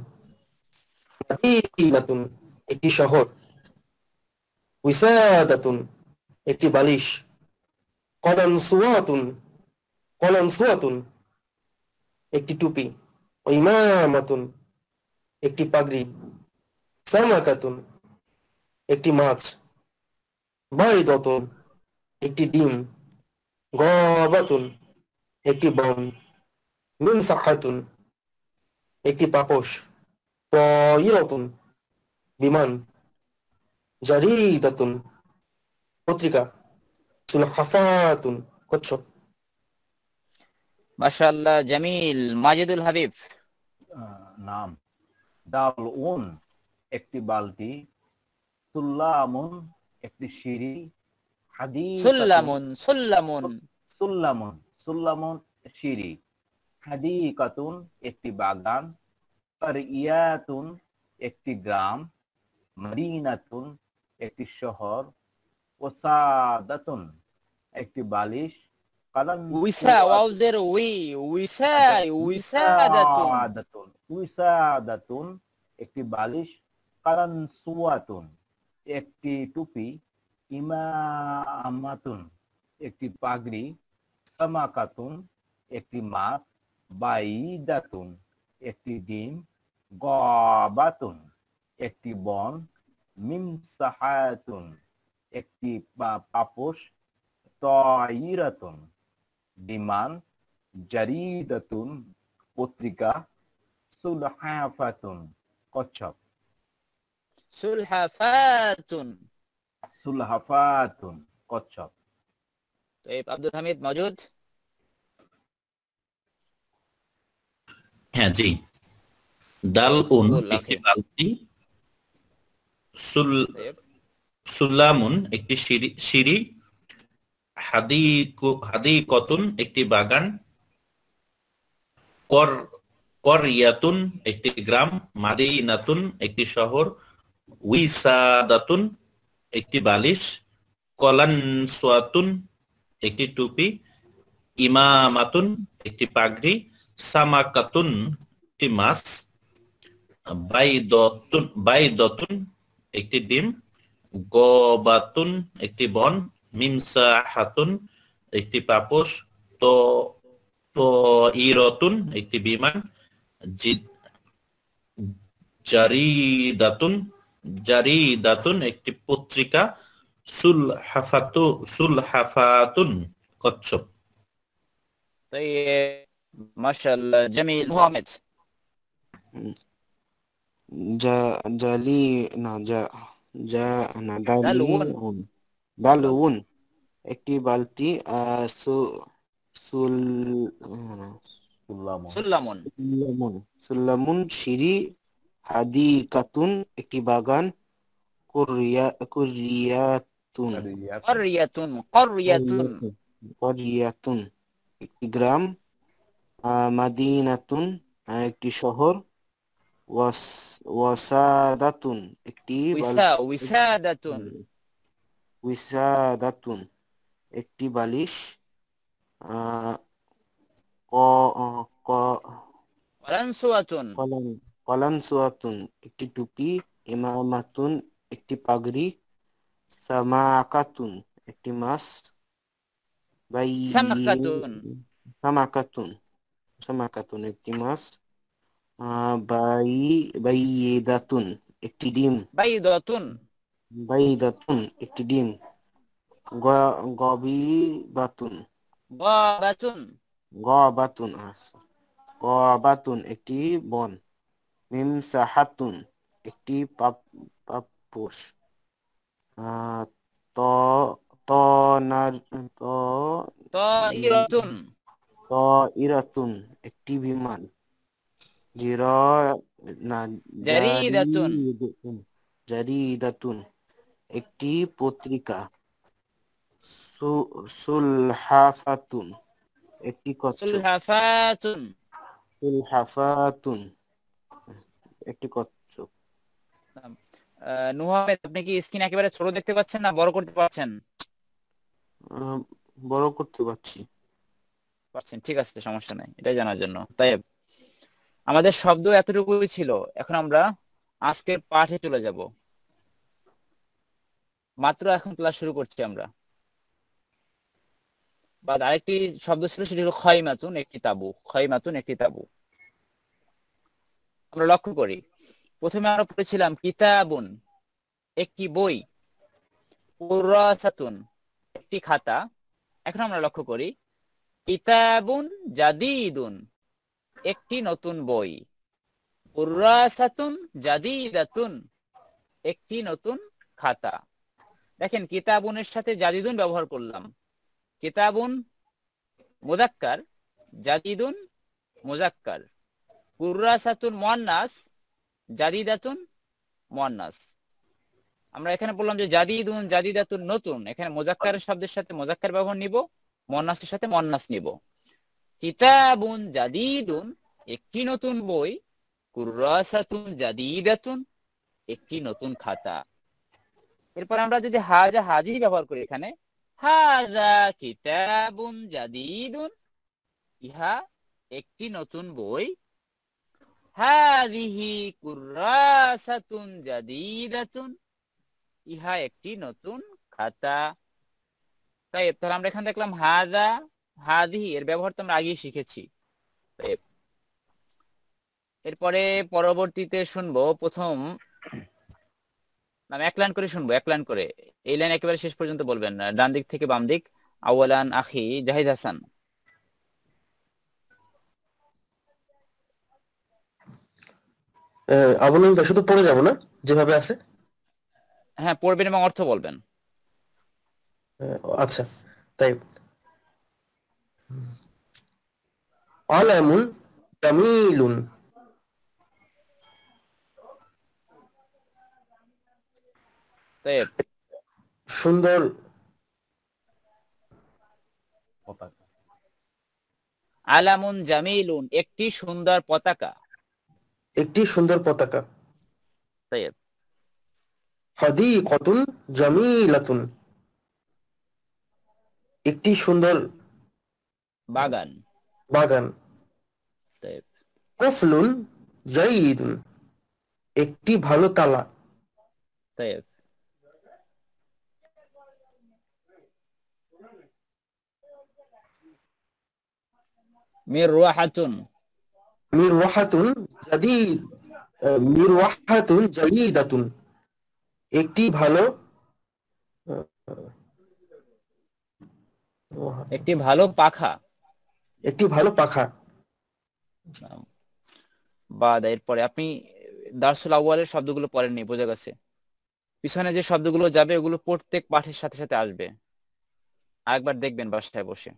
মদিনাতুন একটি শহর, উসাদাতুন একটি বালিশ, কলানসুয়াতুন একটি টুপি, ইমামাতুন একটি পাগড়ি, সামাকাতুন একটি মাছ, বাইদাতুন একটি ডিম, গাবাতুন একটি বন, মিনসাহাতুন একটি পাপোশ, তায়িরাতুন বিমান, জারিদাতুন পত্রিকা, সুলহাফাতুন কচ্ছপ। মাশাআল্লাহ জামিল মাজিদুল হাবিব নাম দালউন একটি বালতি, সুল্লামুন একটি সিঁড়ি, সুল্লামুন সুল্লামুন সিঁড়ি, হাদিকাতুন একটি বাগান, কারিয়াতুন একটি গ্রাম, মদিনাতুন একটি শহর, ওসাদাতুন একটি বালিশ, উইসাদাতুন একটি বালিশ, কালানসুয়াতুন একটি টুপি, ইমামাতুন একটি পাগড়ি, সামাকাতুন একটি মাছ, বাইদাতুন একটি ডিম, গবাতুন একটি বন, মিমসাহাতুন একটি পাপোশ, তয়িরাতুন বিমান, জারিদাতুন পত্রিকা, সুলহাফাতুন কচ্ছপ। সুলহাফাতুন। সুলহাফাতুন কচ্ছপ। আব্দুল হামিদ মজুদ? হ্যাঁ জি। দালউন একটি বালতি, সুল্লামুন একটি সিঁড়ি, হাদিকতুন একটি বাগান, করইয়াতুন একটি গ্রাম, মাদিনাতুন একটি শহর, উইসাদাতুন একটি বালিশ, কলানসুয়াতুন একটি টুপি, ইমামাতুন একটি পাগড়ি, সামাকাতুন একটি মাছ, বাইদতুন একটি ডিম, গবাতুন একটি বন, মিমসাহাতুন একটি পাপোশ, তয়িরাতুন একটি বিমান, জারিদাতুন একটি পত্রিকা, সুলহাফাতুন কচ্ছপ। মাশাআল্লাহ, জামিল। মুহাম্মদ? দালউন একটি বালতি, সুল্লামুন সিঁড়ি, হাদিকাতুন একটি বাগান, করিয়াতুন একটি গ্রাম, মাদিনাতুন একটি শহর, ওয়াসাদাতুন একটি উইসাদাতুন একটি বালিশ, কলানসুয়াতুন একটি টুপি, ইমামাতুন একটি পাগড়ি, সামাকাতুন একটি মাছ, সামাকাতুন একটি মাছ, বাইদাতুন একটি ডিম, গবাতুন একটি বন, মিমসাহাতুন একটি পাপোশ, তয়িরাতুন একটি বিমান, জারিদাতুন একটি পত্রিকা, সুলহাফাতুন একটি কচ্ছপ। একটি কচ্ছপ। নুহামেদ, আপনি কি স্ক্রিন একেবারে ছোট দেখতে পাচ্ছেন না বড় করতে পারছেন? বড় করতে পারছি। ঠিক আছে, সমস্যা নাই, এটাই জানার জন্য। তাই আমাদের শব্দ এতটুকুই ছিল। এখন আমরা আজকের পাঠে চলে যাব। মাত্র এখন ক্লাস শুরু করছি আমরা। বা আরেকটি শব্দ ছিল, সেটি হলো খায়মাতুন একটি তাবু। আমরা লক্ষ্য করি, প্রথমে আমরা পড়েছিলাম কিতাবুন একটি বই, কুররাসাতুন একটি খাতা। এখন আমরা লক্ষ্য করি কিতাবুন জাদিদুন একটি নতুন বই, কুররাসাতুন জাদিদাতুন একটি নতুন খাতা। দেখেন, কিতাবুনের সাথে জাদিদুন ব্যবহার করলাম। কিতাবুন মুযাক্কার, জাদিদুন মুযাক্কার। কুররাসাতুন মুয়ান্নাস, জাদিদাতুন মুয়ান্নাস। আমরা এখানে বললাম যে জাদিদুন জাদিদাতুন নতুন, এখানে মুযাক্কারের শব্দের সাথে মুযাক্কার ব্যবহার নিব, মুয়ান্নাসের সাথে মুয়ান্নাস নিব। কিতাবুন জাদিদুন একটি নতুন বই, কুররাসাতুন জাদিদাতুন একটি নতুন খাতা। এরপর আমরা যদি হাজি ব্যবহার করি, এখানে হাযা কিতাবুন জাদিদুন, ইহা একটি নতুন বই। হাযিহি কুররাসাতুন জাদীদাতুন, ইহা একটি নতুন খাতা। তাহলে আমরা এখানে দেখলাম হাযা, হাযিহি এর ব্যবহার তো আমরা আগেই শিখেছি। এরপরে পরবর্তীতে শুনবো প্রথম এক লাইন করে শুনবো, এক লাইন করে। এই লাইন একেবারে শেষ পর্যন্ত বলবেন, ডান দিক থেকে বাম দিক। আওয়ালান আখি জাহিদ হাসান। অবলম্বন শুধু পড়ে যাব না যেভাবে আছে? হ্যাঁ, পড়বেন এবং অর্থ বলবেন। আচ্ছা, তাই আলামুন জামিলুন, তাইব, সুন্দর পতাকা। আলামুন জামিলুন একটি সুন্দর পতাকা। একটি সুন্দর পতাকা। তাইব, হাদিকাতুন জামিলাতুন, একটি সুন্দর বাগান। বাগান। তাইব, কুফলুন জাইদুন, একটি ভালো তালা। তাইব, মিরওয়াহাতুন, মিরওয়াহাতুন জাদিদ, মিরওয়াহাতুন জাইদাতুন, একটি ভালো একটি ভালো পাখা। একটি ভালো পাখা। বাদ, এরপরে আপনি দারসুল আউয়ালের শব্দগুলো পড়েননি, বোঝা গেছে। পিছনে যে শব্দগুলো যাবে ওগুলো প্রত্যেক পাঠের সাথে সাথে আসবে, আরেকবার দেখবেন বাসায় বসে।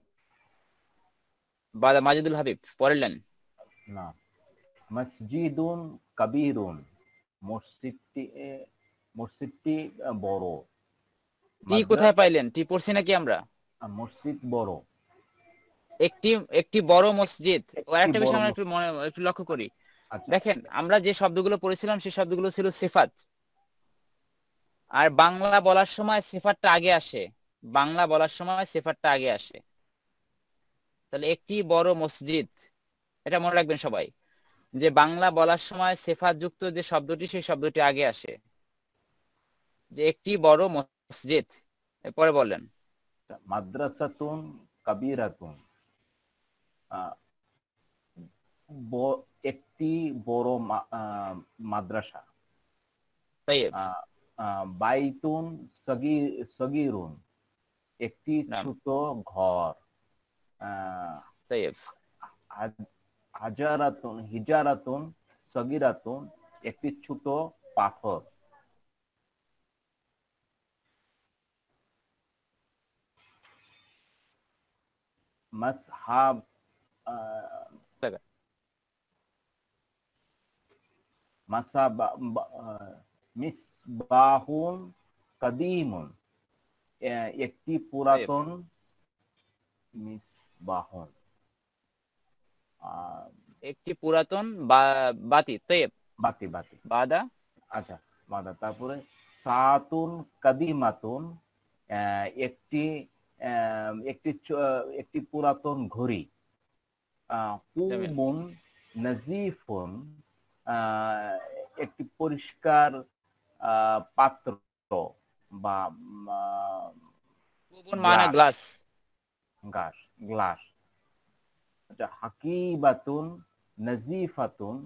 বাদা মাজিদুল হাবিব পড়লেন। না, মসজিদুন কাবীরুন, মসজিদটি বড়। টি কোথায় পাইলেন? টি পড়ছি নাকি আমরা? মসজিদ বড়। একটি বড় মসজিদ। ও একটা বিষয় আমরা বড় একটু লক্ষ্য করি। আচ্ছা, দেখেন, আমরা যে শব্দগুলো পড়েছিলাম সেই শব্দগুলো ছিল সিফাত, আর বাংলা বলার সময় সিফাতটা আগে আসে। বাংলা বলার সময় সিফাতটা আগে আসে। তাহলে একটি বড় মসজিদ, এটা মনে রাখবেন সবাই, যে বাংলা বলার সময় সিফাত যুক্ত যে শব্দটি সেই শব্দটি আগে আসে, যে একটি বড় মসজিদ। এরপরে বলেন মাদ্রাসাতুন কাবীরাতুন, একটি বড় মাদ্রাসা। তাইব, বাইতুন সগীরুন, একটি ছোট ঘর। তাইব, হিজারাতুন সগীরাতুন, একটি ছোট পাথর। মাসহাব মিসবাহুন কাদীমুন, একটি পুরাতন মিসবাহুন, একটি পুরাতন বাতি। তাইব, বাতি বাতি। বাদা, আচ্ছা, বাদা। তারপরে সাতুন কাদিমাতুন, একটি একটি একটি পুরাতন ঘড়ি। কুবুন নাজিফুন, একটি পরিষ্কার পাত্র বা মানে গ্লাস। গ্লাস। আচ্ছা, হাকিবাতুন নাজিফাতুন,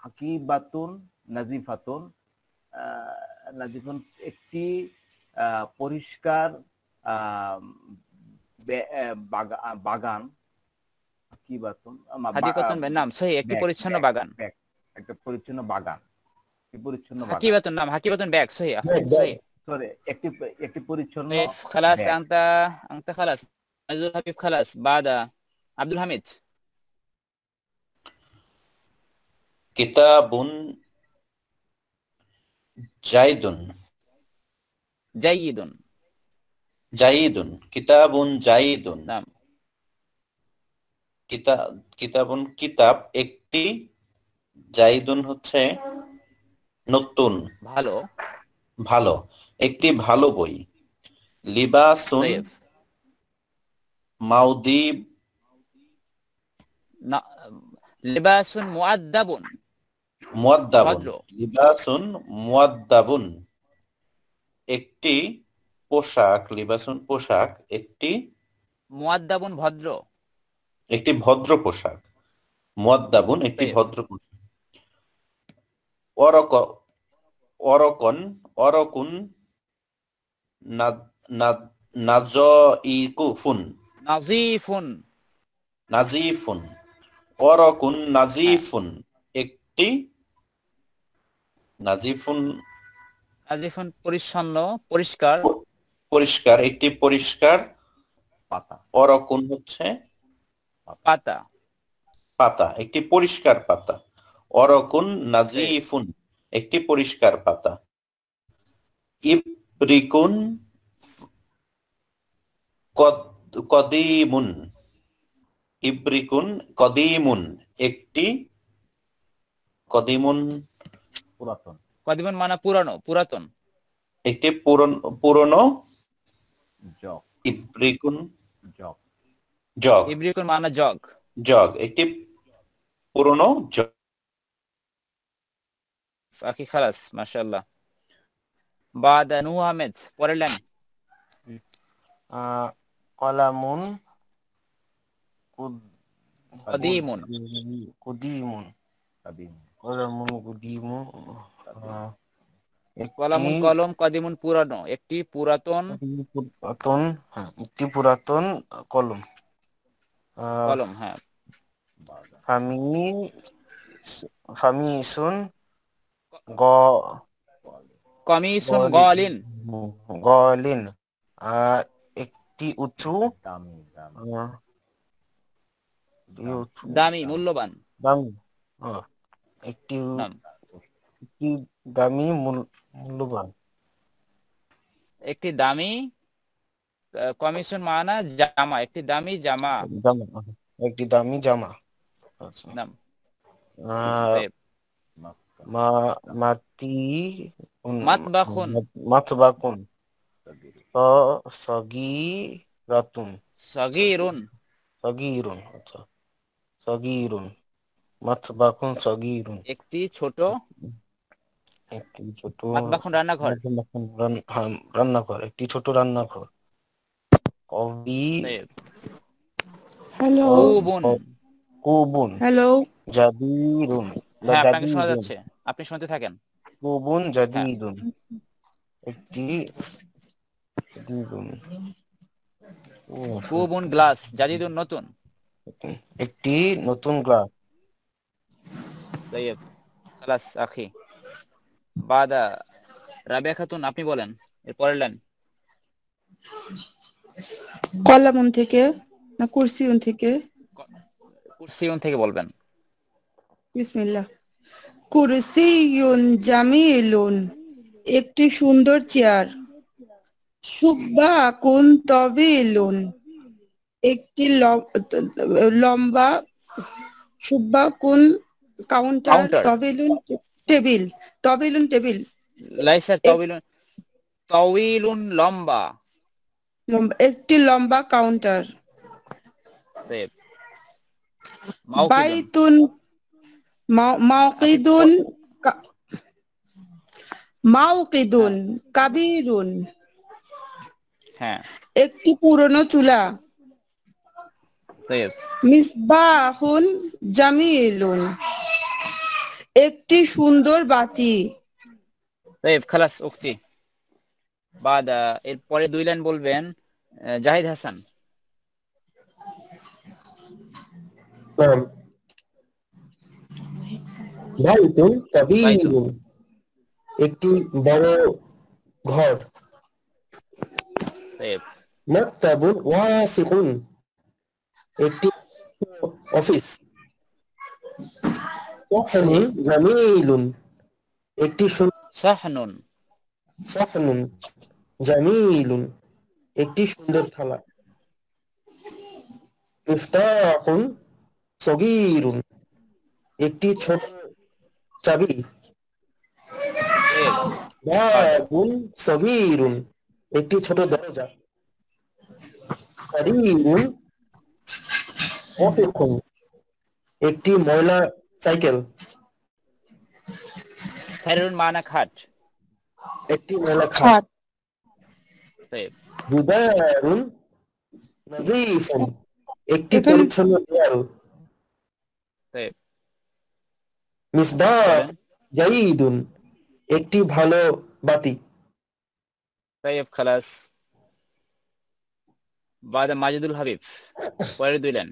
হাকিবাতুন নাজিফাতুন, নাজিফুন, একটি পরিষ্কার বাগান। হাকিবাতুন হাদিকাতুন নাম সহি, একটি পরিচ্ছন্ন বাগান। একটা পরিচ্ছন্ন বাগান, পরিচ্ছন্ন বাগান। হাকিবাতুন নাম, হাকিবাতুন ব্যাগ। সহি, সহি। সরি, একটি পরিচ্ছন্ন। খালাস আনতা খালাস মাজিদুল হাবিব, খালাস। বাদা আব্দুল হামিদ। কিতাবুন জাইদুন, জাইদুন, জাইদুন, কিতাবুন জাইদুন, নাম কিতাবুন কিতাব একটি, জাইদুন হচ্ছে নতুন, ভালো, ভালো, একটি ভালো বই। লিবাসুন মাউদিব, লিবাসুন মুআদ্দাবুন মুআদ্দাবুন ভদ্র। লিবাসুন মুআদ্দাবুন একটি পোশাক, লিবাসুন পোশাক, একটি মুআদ্দাবুন ভদ্র। একটি ভদ্র পোশাক, মুআদ্দাবুন একটি ভদ্র পোশাক। অরক অরকন অরকুন নাজইকুফুন নাজিফুন নাজিফুন অরকুন নাজিফুন একটি নাজিফুন নাজিফুন পরিচ্ছন্ন পরিষ্কার পরিষ্কার, একটি পরিষ্কার পাতা। অরকুন হচ্ছে পাতা। পাতা, একটি পরিষ্কার পাতা। অরকুন নাজিফুন একটি পরিষ্কার পাতা। ইবরিকুন কদিমুন ইবরিকুন কদিমুন একটি কদিমুন পুরাতন। কদিমুন মানে পুরানো পুরাতন। একটি পুরনো জগ। ইবরিকুন জগ। জগ ইবরিকুন মানে জগ। জগ একটি পুরনো জগ। আখি খালাস মাশাআল্লাহ। বাদা নূহ আহমেদ পরের লাইন। কলামুন কদিমুন কুদিমুন কলামুন কুদিমু কলামুন কলম কদিমুন পুরানো একটি পুরাতন পুরাতন, একটি পুরাতন কলম। কলম। হ্যাঁ। ফামিসুন কমিসুন গলিন গলিন একটি উঁচু দামি মূল্যবান। দামি একটি নাম দামি মূল্যবান। একটি দামি কমিশন মানা জামা একটি দামি জামা। একটি দামি জামা। নাম মাতবাখুন মাতবাকুন সগীরাতুন সগীরুন সগীরুন আচ্ছা সগীরুন মাতবাকুন সগীরুন একটি ছোট। একটি ছোট মাতবাখুন রান্নাঘর। রান্নাঘর একটি ছোট রান্নাঘর। কবি হ্যালো কুবুন হ্যালো জাদিরুন হ্যাঁ আপনাকে শোনা যাচ্ছে, আপনি শুনতে থাকেন। কুবুন জাদিরুন একটি কুবুন গ্লাস জাদিদুন নতুন একটি নতুন গ্লাস। طيب خلاص আখি। বাদা রাবিয়া খাতুন আপনি বলেন এর পরের লাইন। কলামুন থেকে না কুরসিউন থেকে? কুরসিউন থেকে বলবেন। বিসমিল্লাহ। কুরসিউন জামিলুন একটি সুন্দর চেয়ার। সুব্বাকুন তবিলুন একটি লম্বা। সুব্বাকুন কাউন্টার। তবিলুন টেবিল। তবিলুন টেবিল। লাইসার তবিলুন লম্বা। একটি লম্বা কাউন্টার। বাইতুন মাউকিদুন কাবিরুন হ্যাঁ একটি পুরনো চুলা। মিসবাহুন জামিলুন একটি সুন্দর বাতি। খালাস উক্তি। বাদা এর পরে দুই লাইন বলবেন জাহিদ হাসান। বাইতুন কাবীরুন একটি বড় ঘর। মাকতাবুন ওয়াসিকুন একটি অফিস। সাহনুন জামিলুন একটি সাহনুন জামিলুন একটি সুন্দর থালা। মিফতাহুন সগীরুন একটি ছোট চাবি। বাবুন সগীরুন একটি ছোট দরজা। কারীরুন অপেক্ষণ একটি ময়লা সাইকেল। সারিরুন মানা খাট। একটি ময়লা খাট। খাট। طيب জুদারুন নাযীফুন। একটি এখানে পরিচ্ছন্ন দেয়াল। طيب মিসবাহ বলেন। জাইদুন। একটি ভালো বাতি। طيب خلاص بعد মাজিদুল হাবিব পরের দুই লাইন।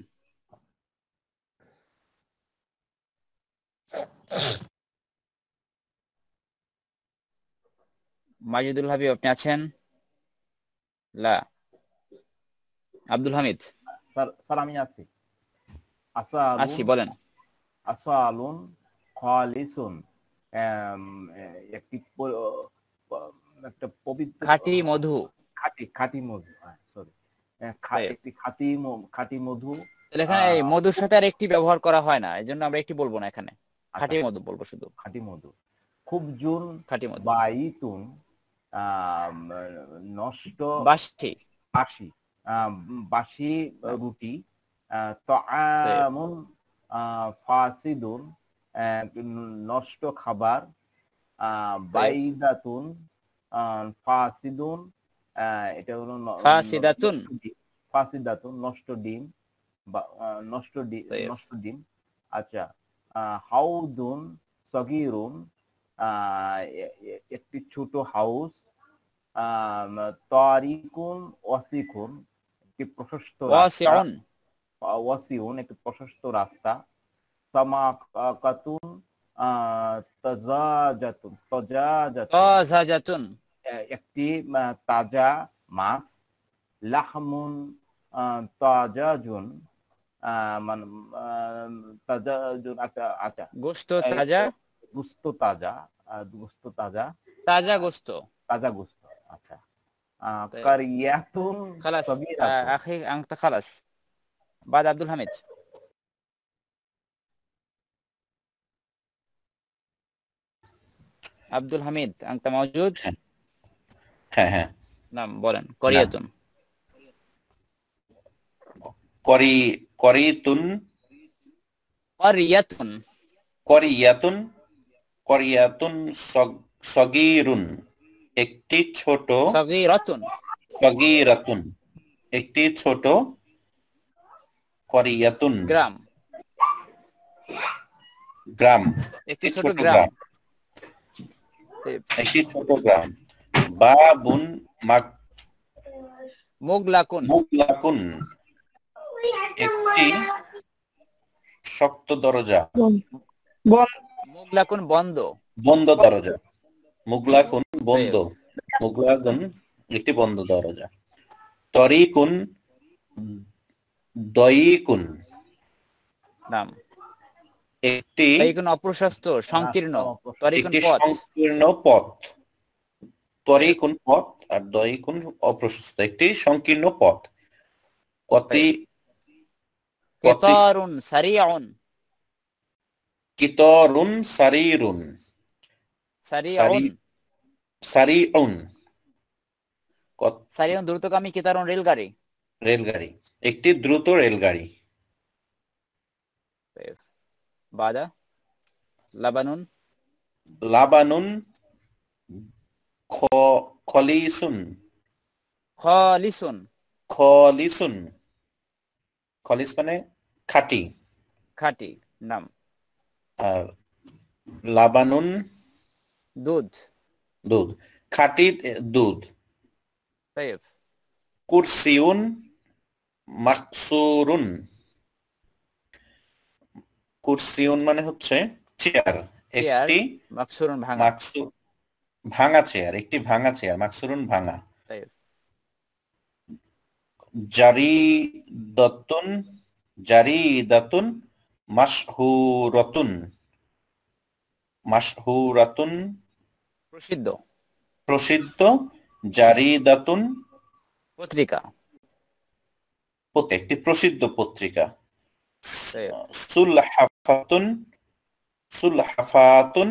মাজিদুল হাবিব আপনি আছেন? লা। আব্দুল হামিদ স্যার আমি আছি। আসালুন আসি, বলেন। আসালুন খালিসুন, একটি একটা পবিত্র খাঁটি মধু। খাঁটি মধু, সরি, তাই। একটি খাঁটি মধু। তাহলে এখানে এই মধুর সাথে আর একটি ব্যবহার করা হয় না, এই জন্য আমরা একটি বলবো না, এখানে খাঁটি আচ্ছা, মধু বলবো শুধু। খাঁটি মধু। খুব জুন খাঁটি মধু। বাইতুন, নষ্ট বাসি। বাসি, বাসি রুটি। তাআমুন ফাসিদুন, নষ্ট খাবার। বাইদাতুন ফাসিদুন, এটা হলো ফাসিদাতুন। ফাসিদাতুন নষ্ট ডিম, বা নষ্ট তাই। ডিম। আচ্ছা, হাউদুন সগীরুন, একটি ছোট হাউস। তারিকুন ওয়াসিকুন, একটি প্রশস্ত রাস্তা। ওয়াসিউন। ওয়াসিউন, একটি প্রশস্ত রাস্তা। সামাকাতুন তাজাজাতুন, তাজাজাতুন, একটি তাজা মাছ। লাহমুন তাজাজুন, মানে তাজাজুন, আচ্ছা, গোশত তাজা। গোশত তাজা, গোশত তাজা, তাজা গোশত। তাজা গোশত। আচ্ছা, طيب কারিয়াতুন خلاص সগীরাতুন। اخي انت خلاص بعد عبد الحميد. عبد الحميد انت موجود؟ হ্যাঁ হ্যাঁ। نعم বলেন। করিয়াতুন। করিতুন। করিয়াতুন। করিয়াতুন। করিয়াতুন সগীরুন, একটি ছোট। সগীরাতুন। সগীরাতুন, একটি ছোট। করিয়াতুন গ্রাম। গ্রাম, একটি ছোট ছোট গ্রাম। গ্রাম, একটি ছোট গ্রাম। বাবুন মুগলাকুন। মুগলাকুন, একটি শক্ত দরজা। মুগলাকুন বন্ধ। বন্ধ দরজা। মুগলাকুন বন্ধ। মুগলাকুন একটি বন্ধ দরজা। তরিকুন দয়িকুন, নাম। একটি তরিকুন অপ্রশস্ত, সংকীর্ণ। তরিকুন একটি পথ। সংকীর্ণ পথ। তরিকুন পথ আর দয়িকুন অপ্রশস্ত, একটি সংকীর্ণ পথ। কিতারুন সারিউন। কিতারুন সারিরুন। সারিউন। সারিউন সারিউন দ্রুতগামী। কিতারুন রেলগাড়ি। রেলগাড়ি, একটি দ্রুত রেলগাড়ি। বাদা লাবানুন। লাবানুন খলিসুন। খালিসুন। খলিসুন, খলিস মানে খাঁটি। খাঁটি। নাম। আর লাবানুন দুধ। দুধ, খাঁটি দুধ। طيب কুরসিউন মাকসুরুন। কুরসিউন মানে হচ্ছে চেয়ার, একটি মাকসুরুন ভাঙা। ভাঙা চেয়ার, একটি ভাঙা চেয়ার। মাকসুরুন ভাঙা। طيب জারিদাতুন। জারিদাতুন মাশহুরাতুন। মাশহুরাতুন প্রসিদ্ধ। প্রসিদ্ধ। জারিদাতুন পত্রিকা। একটি প্রসিদ্ধ পত্রিকা। طيب সুলহাফাতুন। সুলহাফাতুন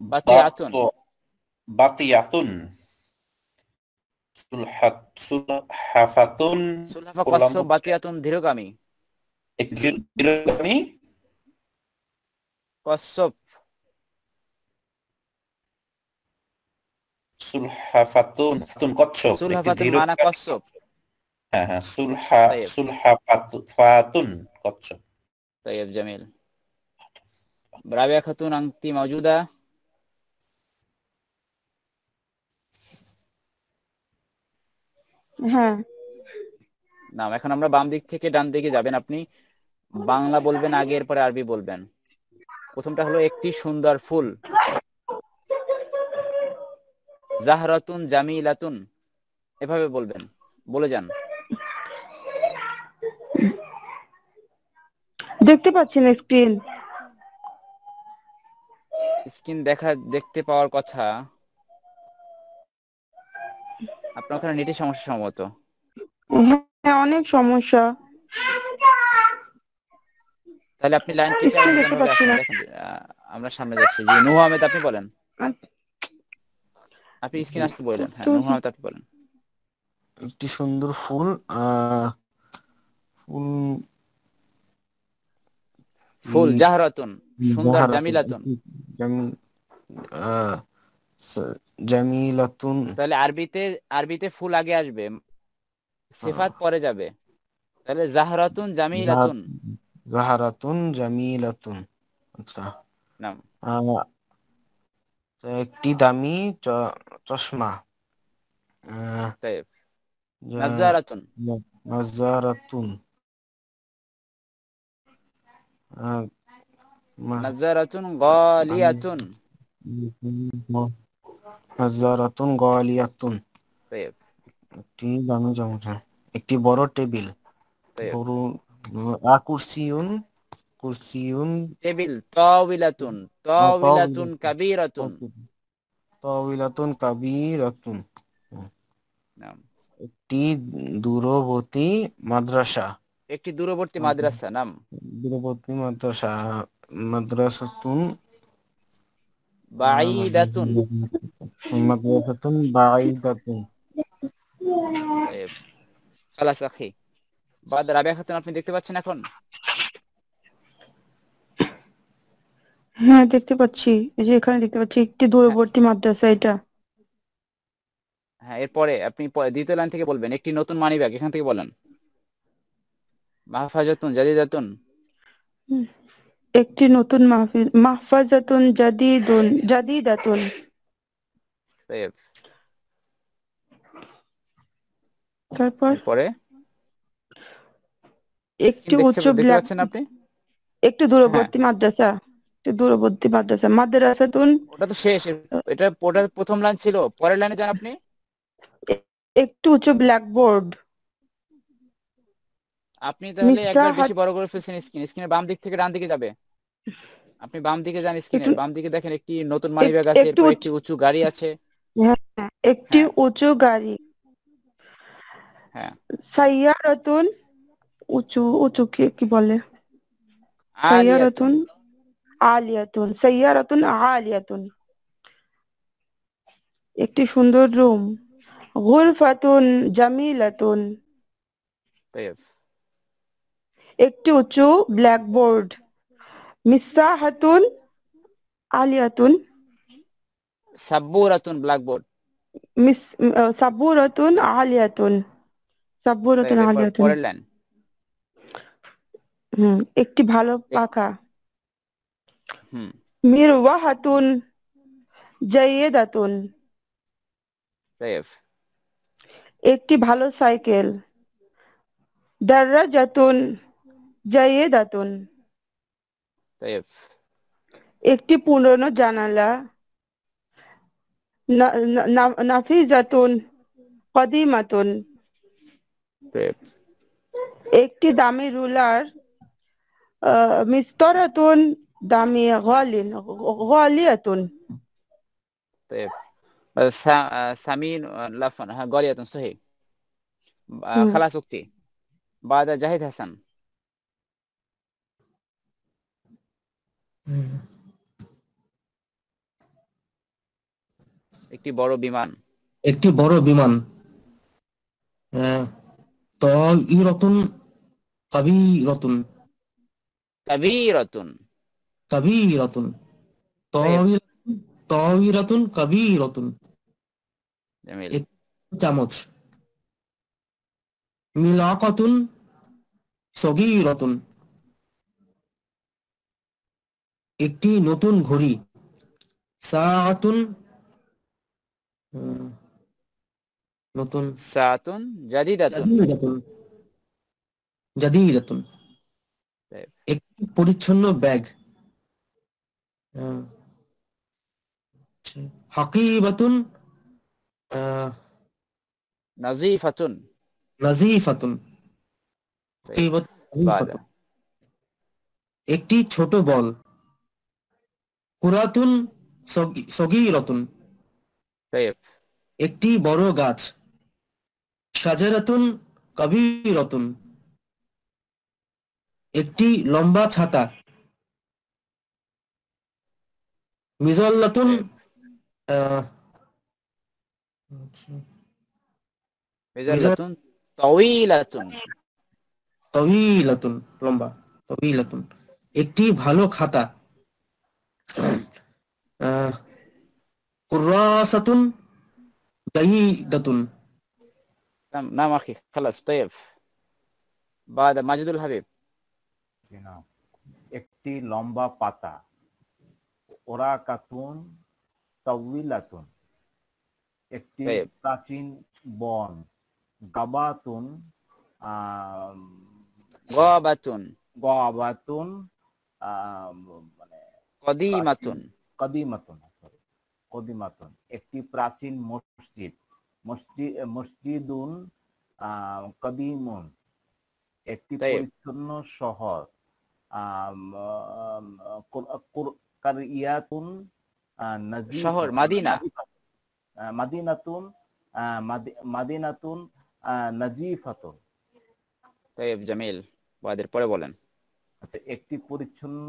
বাতিয়াতুন। বাতিয়াতুন। সুলহাফাতুন সুলহাফা কসম। বাতিয়াতুন ধীরগামী। একটি ধীরগামী কচ্ছপ। সুলহাফাতুন কচ্ছপ, একটি সুলহাফাতুন ধীর, মানা কচ্ছপ। হ্যাঁ হ্যাঁ, طيب সুলহাফাতুন কচ্ছপ। طيب جميل. رابعة خاتون أنت موجودة؟ হ্যাঁ না, এখন আমরা বাম দিক থেকে ডান দিকে যাবেন। আপনি বাংলা বলবেন আগে, এরপরে আরবি বলবেন। প্রথমটা হলো একটি সুন্দর ফুল, জাহরাতুন জামিলাতুন, এভাবে বলবেন, বলে যান। দেখতে পাচ্ছি না স্ক্রিন। স্ক্রিন দেখতে পাওয়ার কথা, আপনার ওখানে নেটের সমস্যা সম্ভবত। হ্যাঁ অনেক সমস্যা, তাহলে আপনি লাইন কেটে স্ক্রিন আমাদের দেখতে ভাবে পাচ্ছি আসেন। না। দেখেন আমরা সামনে যাচ্ছি। জি নূহ আহমেদ, আপনি বলেন। আপনি স্ক্রিন আসতে বললেন। হ্যাঁ নূহ আহমেদ, আপনি বলেন। একটি সুন্দর ফুল, ফুল ফুল জাহরাতুন, সুন্দর, জাহারাতুন, জামিলাতুন। জামিল, জামিলাতুন। তাহলে আরবিতে ফুল আগে আসবে, সিফাত পরে যাবে। তাহলে জাহরাতুন জামিলাতুন। জাহারাতুন জামিলাতুন। আচ্ছা, নাম একটি দামি চশমা, طيب নাজারাতুন। নাজারাতুন, নাজারাতুন গালিয়াতুন। নাজারাতুন গালিয়াতুন। طيب একটি দামি চামচা, একটি বড় টেবিল, طيب বড় কুরসিউন, কুরসিউন টেবিল তাওবিলাতুন, তাওবিলাতুন কাবীরাতুন। তাওবিলাতুন কাবীরাতুন। নাম একটি দূরবর্তী মাদ্রাসা, একটি দূরবর্তী মাদ্রাসা। নাম দূরবর্তী মাদ্রাসা, মাদ্রাসাতুন, বাঈদাতুন। মাদ্রাসাতুন বাঈদাতুন। طيب خلاص اخي بعد রাবিয়া খাতুন, আপনি দেখতে পাচ্ছেন এখন? হ্যাঁ দেখতে পাচ্ছি, এই যে এখানে দেখতে পাচ্ছি একটি দূরবর্তী মাদ্রাসা। এটা হ্যাঁ, এরপরে আপনি দ্বিতীয় লাইন থেকে বলবেন একটি নতুন মানিব্যাগ, এখান থেকে বলেন। মাহফাজাতুন জাদিদাতুন। একটি নতুন মাহফাজাতুন জাদিদাতুন। طيب তারপর এরপরে একটি উচ্চ দেখতে পাচ্ছেন আপনি? একটি দূরবর্তী মাদ্রাসা, একটি দূরবর্তী মাদ্রাসা, মাদ্রাসাতুন। ওটা তো শেষ, ওটা প্রথম লাইন ছিল। পরের লাইনে যান আপনি। একটি উচ্চ ব্ল্যাকবোর্ড। আপনি তাহলে একবার বেশি বড় করে ফেলছেন স্ক্রিনের বাম দিক থেকে ডান দিকে যাবে। আপনি বাম দিকে যান, স্ক্রিনের বাম দিকে দেখেন একটি নতুন মানিব্যাগ আছে, এরপর একটি উঁচু গাড়ি আছে। একটি উঁচু গাড়ি। হ্যাঁ সাইয়ারাতুন, উঁচু কি বলে? সাইয়ারাতুন আলিয়াতুন, সাইয়ারাতুন আলিয়াতুন। একটি সুন্দর রুম। গুরফাতুন জামিলাতুন। طيب একটি উঁচু ব্ল্যাকবোর্ড। মিসসাহাতুন আলিয়াতুন। সাব্বুরাতুন ব্ল্যাকবোর্ড। সাব্বুরাতুন আলিয়াতুন। সাব্বুরাতুন আলিয়াতুন। পরের লাইন। একটি ভালো পাখা। হুম মিরওয়াহাতুন জাইয়িদাতুন। طيب একটি ভালো সাইকেল। দারাজাতুন জাইয়িদাতুন। طيب একটি পুরনো জানালা। নাফিজাতুন কদিমাতুন। طيب একটি দামি রুলার। মিস্তরাতুন দামি গালিয়াতুন। طيب سمين لفن ها قرية صحيح. خلاص أختي بعد জাহিদ হাসান। একটি বড় বিমান। একটি বড় বিমান। তাইরাতুন কাবীরাতুন। কাবীরাতুন। কাবীরাতুন, طيب তাওয়িরাতুন কাবীরাতুন, جميل এক চামচ। মিলাকাতুন সগীরাতুন, একটি নতুন ঘড়ি। সাআতুন, নতুন। ساعة جديدة জাদিদাতুন, জাদিদাতুন, طيب একটি পরিচ্ছন্ন ব্যাগ। হাকিবাতুন, نظيفة নাজিফাতুন, طيب হাকিবাতুন بعد নাজিফাতুন, একটি ছোট বল। কুরাতুন সগীরাতুন, طيب একটি বড় গাছ। শাজারাতুন কাবীরাতুন, একটি লম্বা ছাতা। মিজাল্লাতুন, طيب মিজাল مجلة طويلة তাওয়িলাতুন, লম্বা। তাওয়িলাতুন, একটি ভালো খাতা। আহ, কুরাসাতুন জাইদাতুন, نعم نعم أخي خلاص طيب بعد ماجد الحبيب জি না। একটি লম্বা পাতা। ওরাকাতুন তাওয়িলাতুন, একটি طيب প্রাচীন বন। গাবাতুন غابة গাবাতুন মানে قديمة প্রাচীন। কদিমাতুন, sorry, কদিমাতুন, একটি প্রাচীন মসজিদ। মসজিদুন কদিমুন, একটি طيب পরিচ্ছন্ন শহর। কারিয়াতুন শহর নাজিফাতুন, মাদিনা মাদিনাতুন নাজিফাতুন। طيب جميل بعد পরে বলেন আচ্ছা, একটি পরিচ্ছন্ন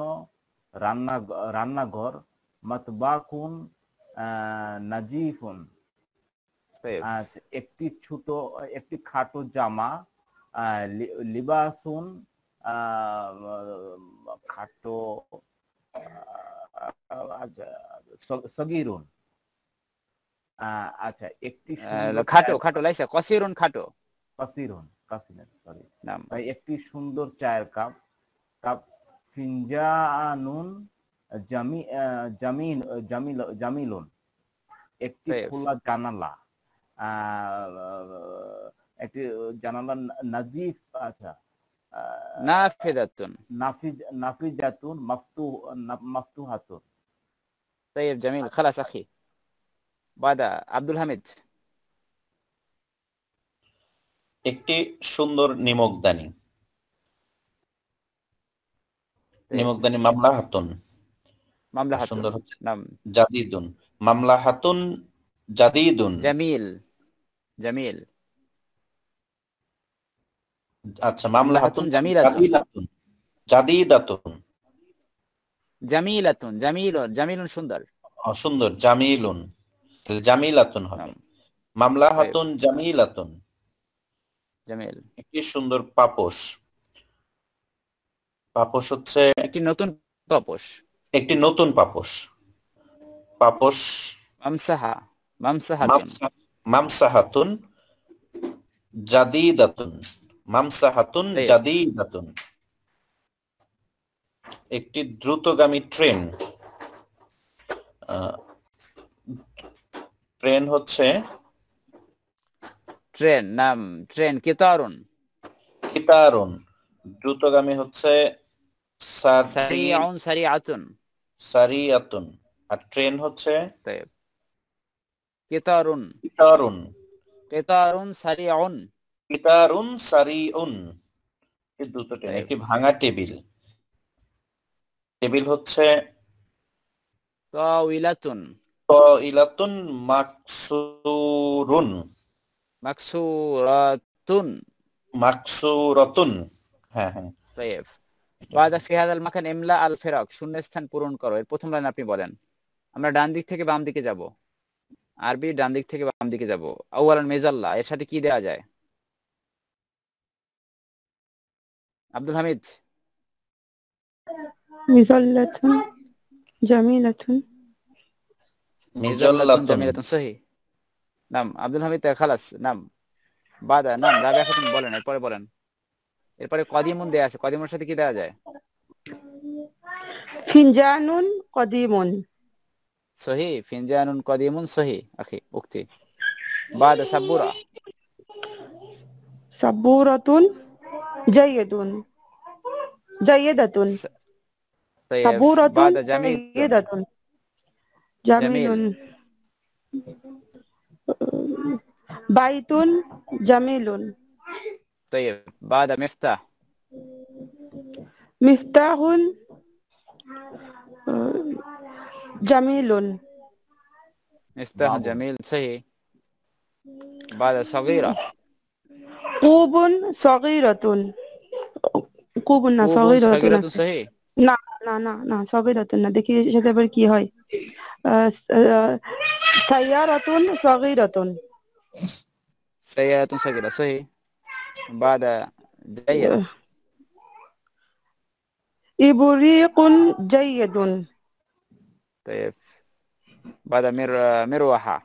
রান্নাঘর। মাতবাকুন নাজিফুন, طيب আচ্ছা, একটি খাটো জামা। লিবাসুন খাটো সগীরুন, আচ্ছা, একটি সুন্দর খাটো খাটো লাইসা কসিরুন খাটো সরি, নাম একটি সুন্দর চায়ের কাপ। ফিনজানুন জামিলুন, একটি طيب খোলা জানালা। একটি জানালা নাজিফ, আচ্ছা, নাফিদাতুন নাফিজাতুন মাফতুহাতুন। طيب جميل خلاص أخي بعد عبد الحميد একটি সুন্দর নিমকদানি। নিমকদানি মামলাহাতুন, মামলাহাতুন সুন্দর হচ্ছে নাম জাদিদুন। মামলাহাতুন জাদিদুন, জামিল জামিল আচ্ছা, মামলাহাতুন জামিলাতুন জাদিদাতুন, জাদিদাতুন, জামিলাতুন জামিলুন সুন্দর সুন্দর। জামিলুন, জামিলাতুন হবে। নাম মামলাহাতুন জামিলাতুন, জামিল একটি সুন্দর পাপোশ। পাপোশ হচ্ছে একটি নতুন পাপোশ একটি নতুন পাপোশ। পাপোশ মামসাহাতুন মামসাহাতুন জাদিদাতুন, মামসাহাতুন طيب জাদিদাতুন, একটি দ্রুতগামী ট্রেন। ট্রেন হচ্ছে ট্রেন নাম ট্রেন কিতারুন কিতারুন, দ্রুতগামী হচ্ছে সারিআতুন সারিয়াতুন, আর ট্রেন হচ্ছে طيب কিতারুন সারিআন কিতারুন সারিউন, দ্রুত ট্রেন। طيب একটি ভাঙা টেবিল। টেবিল হচ্ছে তাওইলাতুন তাইলাতুন মাকসুরুন, মাকসুরাতুন। হ্যাঁ হ্যাঁ। طيب بعد في هذا المكان املا الفراق শূন্যস্থান পূরণ করো। এর প্রথম লাইন আপনি বলেন। আমরা ডান দিক থেকে বাম দিকে যাব। আরবি ডান দিক থেকে বাম দিকে যাব। আউয়ালান মেজাল্লা, এর সাথে কি দেয়া যায়? আব্দুল হামিদ মিজাল্লাতুন জামিলাতুন মিজাল্লাতুন মিজাল্লাতুন জামিলাতুন সহি। নাম আব্দুল হামিদ খালাস। নাম বাদা। নাম রাবিয়া খাতুন বলেন, এরপরে বলেন। এরপরে কদিমুন দেয়া আছে, কদিমুর সাথে কি দেওয়া যায়? ফিনজানুন কদিমুন সহি। ফিনজানুন কদিমুন সহি আখি উক্তি। বাদা সাব্বুরা। সাব্বুরাতুন জাইয়িদুন জাইয়িদাতুন طيب সাব্বুরাতুন বাদা জামিল। জাইয়িদাতুন জামিল। জামিলুন বাইতুন জামিলুন طيب বাদা মিফতাহ। মিফতাহুন জামিলুন মিফতাহ জামিল সহি। বাদা সগীরা। কুবুন সগীরাতুন কুবুন না কুবুন সগীরাতুন সগীরাতুন আছে। সহি। না না না না সগীরাতুন না, দেখি এর সাথে আবার কি হয়। সাইয়ারাতুন সগীরাতুন সাইয়ারাতুন সগীরা সহি। বাদা জাইদ। ইবরিকুন জাইয়িদুন طيب বাদা মিরওয়াহা।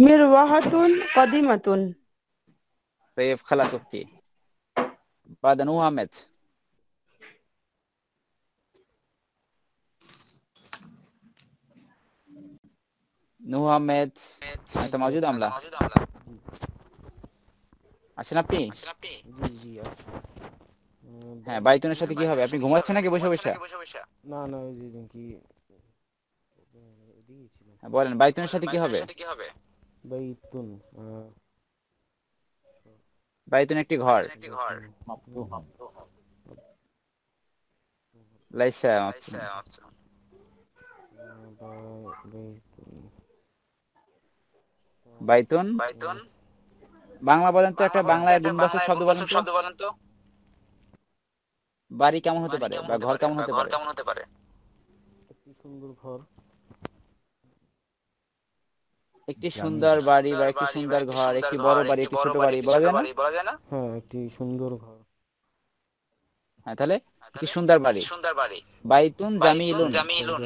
মিরওয়াহাতুন কদিমাতুন طيب خلاص اختي. بعد نوهامت. نوهامت انت موجود ام لا؟ আছেন আপনি? জি জি আচ্ছা। হ্যাঁ, বাইতুনের সাথে কি হবে? আপনি ঘুমাচ্ছেন নাকি বসে বসে? না না ওই যে কি দিয়েছিলাম হ্যাঁ, বলেন বাইতুনের সাথে কি হবে? বাইতুন বাইতুন একটি ঘর। লাইসা বাইতুন। বাংলা বলেন তো, একটা বাংলায় গুণবাচক শব্দ বলেন তো। বাড়ি কেমন হতে পারে বা ঘর কেমন হতে পারে? একটি সুন্দর ঘর। একটি সুন্দর বাড়ি বা একটি সুন্দর ঘর, একটি বড় বাড়ি, একটি ছোট বাড়ি বলা যায় না? হ্যাঁ একটি সুন্দর ঘর। হ্যাঁ, তাহলে কি সুন্দর বাড়ি। বাইতুন জামিলুন। জামিলুন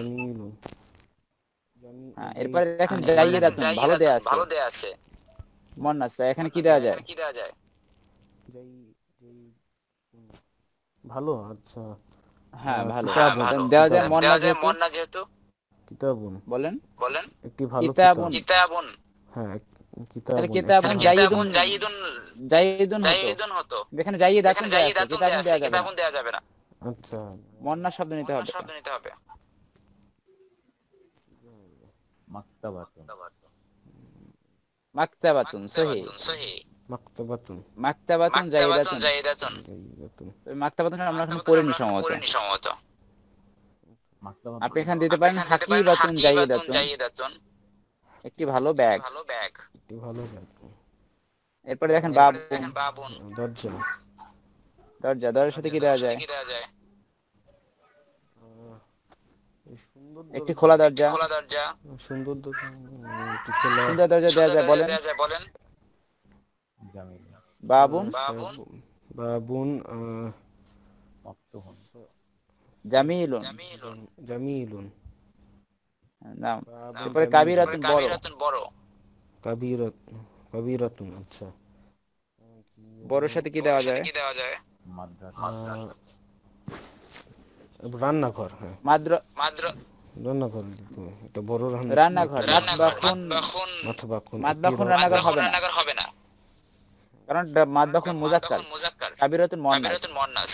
হ্যাঁ, এরপরে দেখেন জাইয়িদাতুন ভালো দেয়া আছে। মুন্নাস, এখানে কি দেয়া যায়? ভালো। আচ্ছা হ্যাঁ, ভালো দেওয়া যায় মুন্না যেহেতু। কিতাবুন বলেন একটি ভালো কিতাবুন। হ্যাঁ তাহলে কিতাবুন কিতাবুন জাইয়িদুন হতো। এখানে জাইয়িদাতুন দেয়া আছে, কিতাবুন দেয়া যাবে না। আচ্ছা মুন্না শব্দ নিতে হবে। মাকতাবাতুন সহি। মাকতাবাতুন জাইয়িদাতুন। মাকতাবাতুন আমরা এখন পড়িনি সম্ভবত। আপনি এখানে দিতে পারেন হাকিবাতুন জাইয়িদাতুন, একটি ভালো ব্যাগ। এরপরে দেখেন বাবুন দরজার সাথে কি দেওয়া যায়? একটি খোলা দরজা। সুন্দর দরজা দেওয়া যায়, বলেন। বাবুন জামিলুন। নাম। এরপরে কাবিরাতুন বড়। কাবিরাতুন আচ্ছা। বড়র সাথে কি দেওয়া যায়? রান্নাঘর। হ্যাঁ রান্নাঘর, এটা বড় রান্নাঘর। মাতবাখুন রান্নাঘর হবে না, কারণ মাতবাখুন মুজাক্কার, কাবিরাতুন মুন্নাস।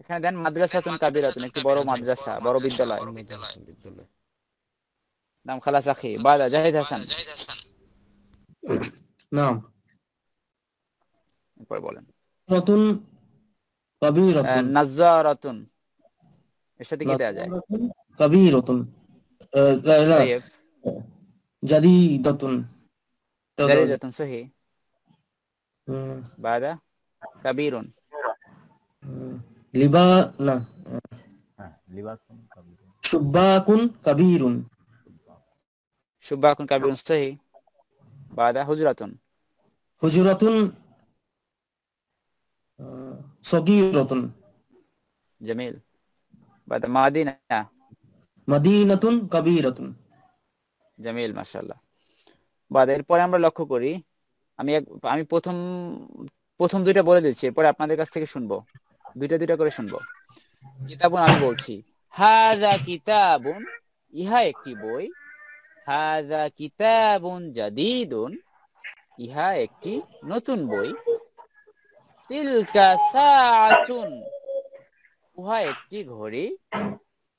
এখানে দেন মাদ্রাসাতুন কাবিরাতুন, একটি বড় মাদ্রাসা, বড় বিদ্যালয়। নাম খালাস আখি। বাদা জাহিদ হাসান। নাম এরপর বলেন রতুন কবিরতুন নাজ্জারাতুন, এর সাথে কি দেওয়া যায়? কবিরতুন তাইব জাদিদাতুন জারিদাতুন সহি। বাদা কাবীরুন। লিবা না শুব্বাকুন কবিরুন শুব্বাকুন কাবীরুন সহি। বাদা হুজরাতুন। হুজুরাতুন সগীরাতুন জামিল। বাদ মাদিনা মাদিনাতুন কাবীরাতুন। জামিল, মাশাআল্লাহ। বাদ এরপরে আমরা লক্ষ্য করি, আমি প্রথম প্রথম দুইটা বলে দিচ্ছি, এরপরে আপনাদের কাছ থেকে শুনবো, দুইটা দুইটা করে শুনবো। কিতাবুন আমি বলছি, হাযা কিতাবুন ইহা একটি বই, হাযা কিতাবুন জাদীদুন ইহা একটি নতুন বই, তিলকা সাআতুন উহা একটি ঘড়ি,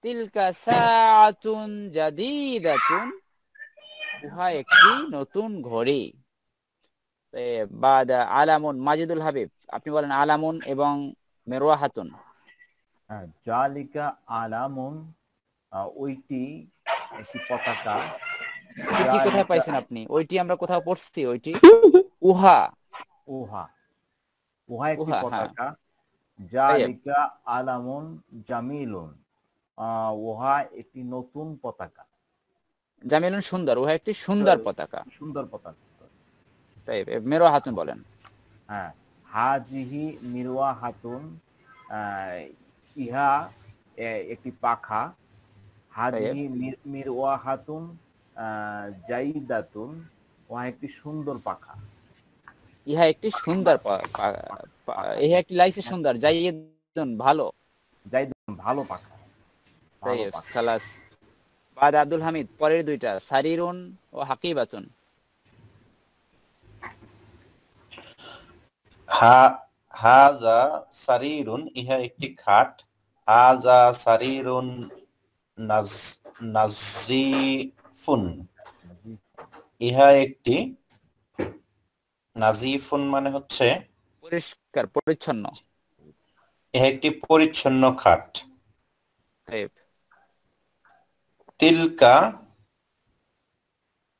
তিলকা সাআতুন জাদীদাতুন উহা একটি নতুন ঘড়ি। বাদ আলামুন মাজিদুল হাবিব, আপনি বলেন আলামুন এবং মেরওয়াহাতুন। হ্যাঁ, জালিকা আলামুন, ওইটি একটি পতাকা। ওইটি কোথায় জালিকা পাইছেন আপনি? ওইটি আমরা কোথাও পড়ছি? ওইটি উহা, উহা, উহা একটি উহা, হ্যাঁ। পতাকা। জালিকা আলামুন জামিলুন, উহা একটি নতুন পতাকা। জামিলুন সুন্দর, উহা একটি সুন্দর পতাকা। সুন্দর পতাকা। তাই মেরওয়াহাতুন বলেন। হ্যাঁ, হাজিহি মিরওয়া হাতুন, ইহা একটি পাখা। হাজিহি মিরওয়া হাতুন জাইদাতুন, উহা একটি সুন্দর পাখা। ইহা একটি সুন্দর ইহা একটি লাইসে সুন্দর, জাইদুন ভালো। জাইদাতুন ভালো পাখা। তাই ভালো পাখা। খালাস। বাদ আব্দুল হামিদ, পরের দুইটা সারিরুন ও হাকিবাতুন। হাযা সারিরুন ইহা একটি খাট, হাযা সারিরুন নাজিফুন ইহা একটি, নাজিফুন মানে হচ্ছে পরিষ্কার পরিচ্ছন্ন। ইহা একটি পরিচ্ছন্ন খাট। তাই তিলকা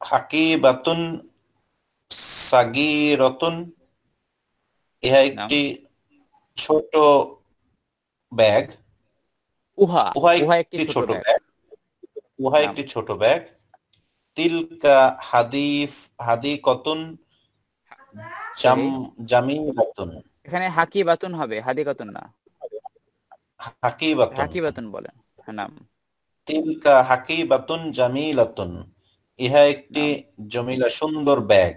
হাকিবাতুন সাগীরাতুন ইহা একটি ছোট ব্যাগ, উহা উহা একটি ছোট ব্যাগ, উহা একটি ছোট ব্যাগ। তিলকা হাদিকাতুন জামিলাতুন, এখানে হাকিবাতুন হবে, হাদিকাতুন না, হাকিবাতুন বলেন। হ্যাঁ, নাম। তিলকা হাকিবাতুন জামিলাতুন ইহা একটি জমিলা সুন্দর ব্যাগ।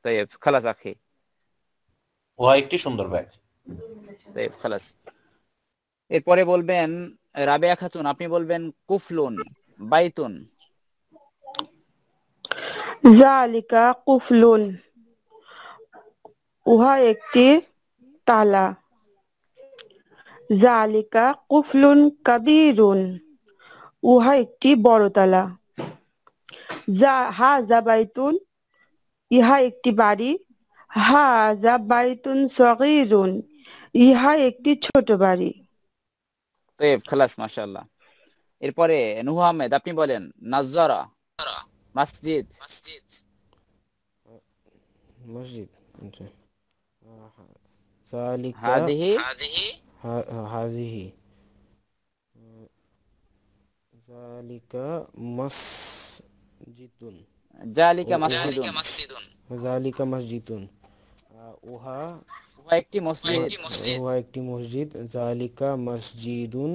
তাই খালাস আখি, উহা একটি সুন্দর ব্যাগ। তাই খালাস। এরপরে বলবেন রাবেয়া খাতুন, আপনি বলবেন কুফলুন বাইতুন। জালিকা কুফলুন, উহা একটি তালা। জালিকা কুফলুন কাবীরুন, উহা একটি বড় তালা। হাযা বাইতুন, ইহা একটি বাড়ি। হাযা বাইতুন সগীরুন, ইহা একটি ছোট বাড়ি। তাই খালাস, মাশাআল্লাহ। এরপরে নূহ আহমেদ, আপনি বলেন নাজ্জারা মসজিদ। মসজিদ, আচ্ছা। জালিকা হাজিহি জালিকা মসজিদুন, জালিকা মসজিদুন, জালিকা মসজিদুন, উহা একটি মসজিদ। উহা একটি মসজিদ। জালিকা মসজিদুন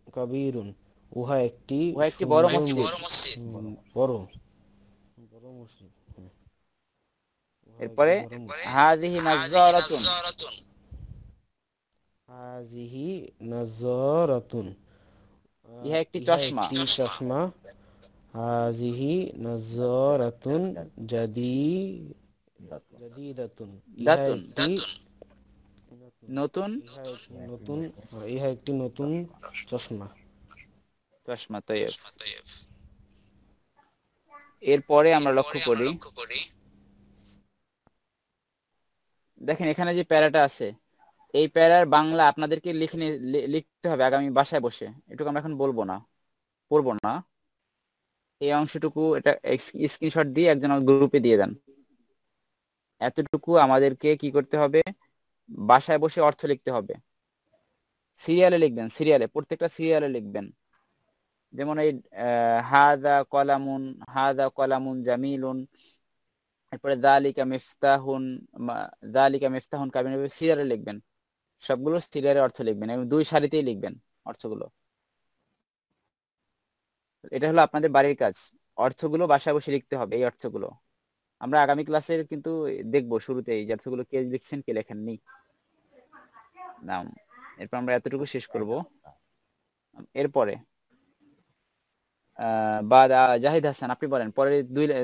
কাবীরুন, উহা একটি বড় মসজিদ। বড় মসজিদ। এরপরে হাযিহি নাজ্জারাতুন, হাযিহি নাজ্জারাতুন, ইহা একটি চশমা। হাযিহি নাজ্জারাতুন জাদীদাতুন, ইহা একটি নতুন ইহা একটি নতুন চশমা। তাইয়্যিব। এরপরে আমরা লক্ষ্য করি, দেখেন এখানে যে প্যারাটা আছে, এই প্যারার বাংলা আপনাদেরকে লিখতে হবে আগামী বাসায় বসে। এটুকু আমরা এখন পড়বো না। এই অংশটুকু এটা স্ক্রিনশট দিয়ে একজন গ্রুপে দিয়ে দেন। এতটুকু আমাদেরকে কি করতে হবে, বাসায় বসে অর্থ লিখতে হবে। সিরিয়ালে লিখবেন, প্রত্যেকটা সিরিয়ালে লিখবেন। যেমন এই হাযা কলামুন জামিলুন, এরপরে যালিকা মিফতাহুন, যালিকা মিফতাহুন কাবিন সিরিয়ালে লিখবেন, সবগুলো সিরিয়ালের অর্থ লিখবেন এবং 2 সারিতেই লিখবেন অর্থগুলো। এটা হলো আপনাদের বাড়ির কাজ, অর্থগুলো বাসায় বসে লিখতে হবে। এই অর্থগুলো আমরা আগামী ক্লাসে কিন্তু দেখবো, শুরুতে এই অর্থগুলো কে লিখছেন কে লেখেননি। নাম এরপর আমরা এতটুকু শেষ করব। এরপরে জাহিদ হাসান আপনি বলেন, পরে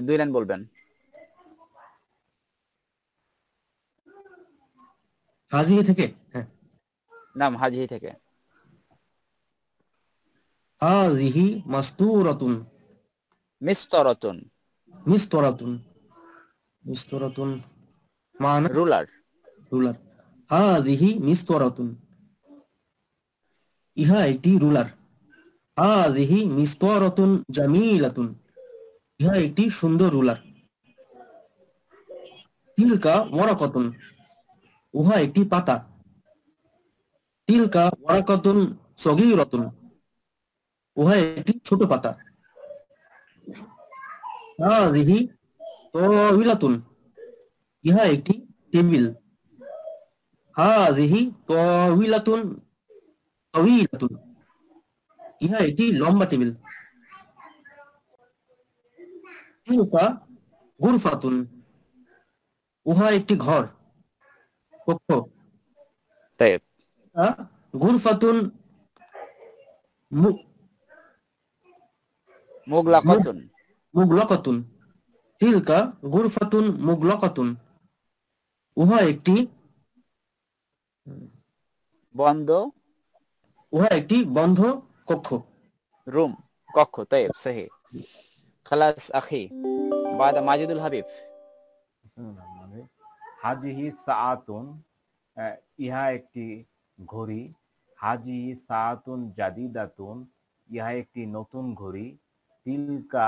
2 লাইন বলবেন। হাজিহি থেকে, হ্যাঁ। নাম হাজিহি থেকে। হাজিহি মাস্তুরাতুন, মিস্তরাতুন, মিস্তরাতুন, মিস্তরাতুন মানা রুলার। রুলার। হাজিহি মিস্তরাতুন, ইহা একটি রুলার। হাজিহি মিস্তরাতুন জামিলাতুন, ইহা একটি সুন্দর রুলার। তিলকা ওয়ারাকাতুন, উহা একটি পাতা। তিলকা ওয়ারাকাতুন সগীরাতুন, উহা একটি ছোট পাতা। হাযিহি তাওয়িলাতুন, ইহা একটি টেবিল। হাযিহি তাওয়িলাতুন তাওয়িলাতুন, ইহা একটি লম্বা টেবিল। তিলকা গুরফাতুন, উহা একটি ঘর, কক্ষ। তাই গুরফাতুন মুগলাকাতুন, মুগলাকাতুন, তিলকা গুরফাতুন মুগলাকাতুন, উহা একটি বন্ধ বন্ধ কক্ষ, রুম, কক্ষ। তাই সহি। খালাস আখি বাদা মাজিদুল হাবিব। হাজিহি সাআতুন, ইহা একটি ঘড়ি। হাজিহি সাআতুন জাদিদাতুন, ইহা একটি নতুন ঘড়ি। তিলকা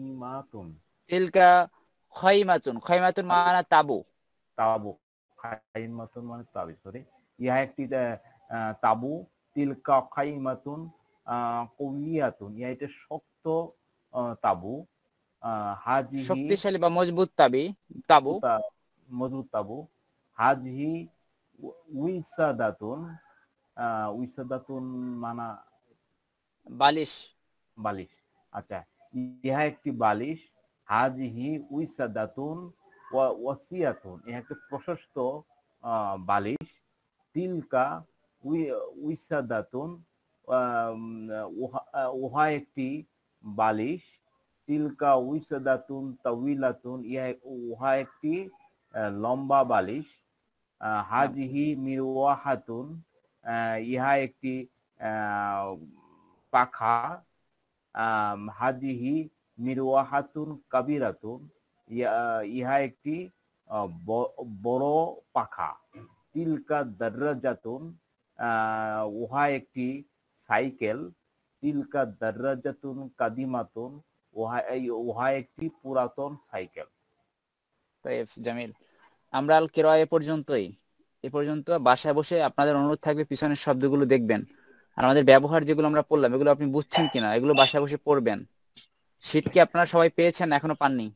খাইমাতুন, তিলকা খাইমাতুন, খাইমাতুন মানে তাবু। তাবু, খাইমাতুন মানে তাবু, সরি। ইহা একটি তাবু। তিলকা খাইমাতুন কওয়িয়াতুন, ইহা একটি শক্ত তাবু। হাজিহি শক্তিশালী বা মজবুত তাবু। মজবুত তাবু। হাজিহি উইসাদাতুন, উইসাদাতুন মানা বালিশ, বালিশ। আচ্ছা, ইহা একটি বালিশ। হাজিহি উইসাদাতুন ওয়াসিয়াতুন, ইহা একটি প্রশস্ত বালিশ। তিলকা উইসাদাতুন, উহা একটি বালিশ। তিলকা উইসাদাতুন তাওয়িলাতুন, উহা একটি লম্বা বালিশ। হাজিহি মিরওয়াহাতুন, ইহা একটি পাখা। হাজিহি মিরওয়াহাতুন কাবিরাতুন, ইহা একটি বড় পাখা। তিলকা দাররাজাতুন, উহা একটি সাইকেল। তিলকা দাররাজাতুন কাদিমাতুন, উহা একটি পুরাতন সাইকেল। তাই জামিল। আমরা আল কিরা এ পর্যন্ত বাসায় বসে আপনাদের অনুরোধ থাকবে পিছনের শব্দগুলো দেখবেন, আর আমাদের ব্যবহার যেগুলো আমরা পড়লাম এগুলো আপনি বুঝছেন কিনা এগুলো বাসায় বসে পড়বেন। শীট কি আপনারা সবাই পেয়েছেন, এখনো পাননি?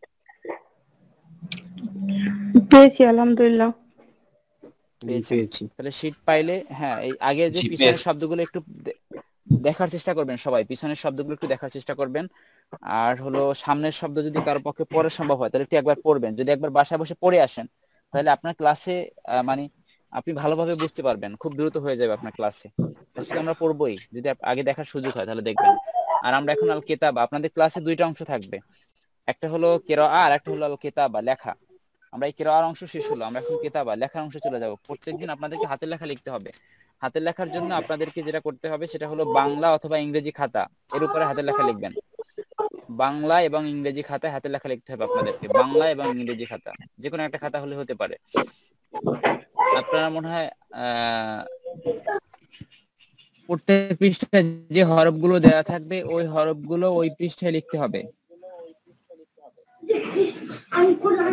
পেয়েছি আলহামদুলিল্লাহ। পেয়েছি। তাহলে শীট পাইলে হ্যাঁ, এই আগে যে পিছনের শব্দগুলো একটু দেখার চেষ্টা করবেন, সবাই পিছনের শব্দগুলো একটু দেখার চেষ্টা করবেন। আর হলো সামনের শব্দ যদি কারো পক্ষে পড়া সম্ভব হয় তাহলে একটু একবার পড়বেন। যদি একবার বাসায় বসে পড়ে আসেন তাহলে আপনার ক্লাসে মানে আপনি ভালোভাবে বুঝতে পারবেন, খুব দ্রুত হয়ে যাবে আপনার ক্লাসে। আজকে আমরা পড়বোই, যদি আগে দেখার সুযোগ হয় তাহলে দেখবেন। আর আমরা এখন আল কিতাবা, আপনাদের ক্লাসে 2টা অংশ থাকবে, একটা হলো কিরাআ আর একটা হলো আল কিতাবা লেখা। আমরা এই কিরাআর অংশ শেষ হলো, আমরা এখন কিতাবা লেখার অংশে চলে যাব। প্রত্যেকদিন আপনাদেরকে হাতের লেখা লিখতে হবে। হাতের লেখার জন্য আপনাদেরকে যেটা করতে হবে সেটা হলো বাংলা অথবা ইংরেজি খাতা, এর উপরে হাতের লেখা লিখবেন। বাংলা এবং ইংরেজি খাতায় হাতের লেখা লিখতে হবে আপনাদেরকে, বাংলা এবং ইংরেজি খাতা, যে কোনো একটা খাতা হলে হতে পারে। আপনারা মনে হয় প্রত্যেক পৃষ্ঠায় যে হরফগুলো দেওয়া থাকবে ওই হরফগুলো ওই পৃষ্ঠায় লিখতে হবে।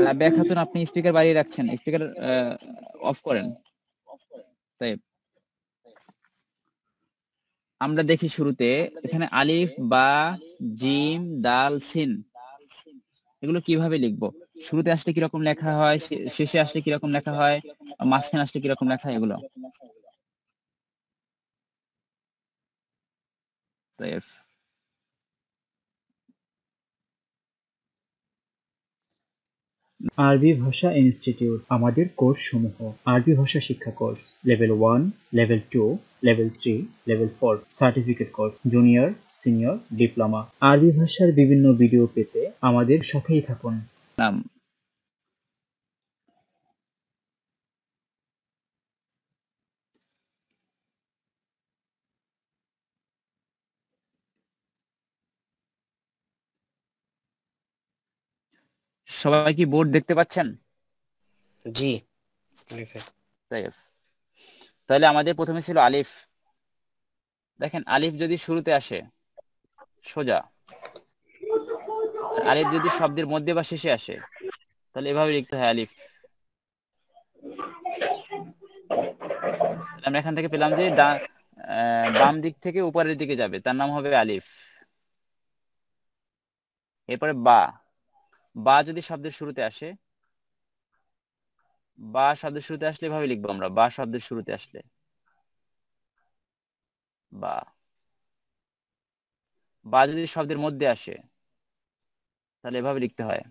রাবেয়া খাতুন আপনি স্পিকার বাড়িয়ে রাখছেন, স্পিকার অফ করেন। তাই আমরা দেখি শুরুতে এখানে আলিফ, বা, জিম, দাল, সিন এগুলো কিভাবে লিখবো। শুরুতে আসলে কিরকম লেখা হয়, শেষে আসলে কিরকম লেখা হয়, মাঝখানে আসলে কিরকম লেখা হয়, এগুলো। طيب আরবি ভাষা ইনস্টিটিউট আমাদের কোর্স সমূহ: আরবি ভাষা শিক্ষা course level 1, level 2, level 3, level 4, certificate course, junior, senior, diploma. আরবি ভাষার বিভিন্ন ভিডিও পেতে আমাদের সাথেই থাকুন। নাম সবাই কি বোর্ড দেখতে পাচ্ছেন? জি। طيب তাহলে আমাদের প্রথমে ছিল আলিফ। দেখেন আলিফ যদি শুরুতে আসে সোজা, আর আলিফ যদি শব্দের মধ্যে বা শেষে আসে তাহলে এভাবে লিখতে হয় আলিফ। তাহলে আমরা এখান থেকে পেলাম যে বাম দিক থেকে উপরের দিকে যাবে, তার নাম হবে আলিফ। এরপরে বা, বা যদি শব্দের শুরুতে আসে, বা শব্দের শুরুতে আসলে এভাবে লিখবো আমরা, বা শব্দের শুরুতে আসলে বা। বা যদি শব্দের মধ্যে আসে তাহলে এভাবে লিখতে হয়।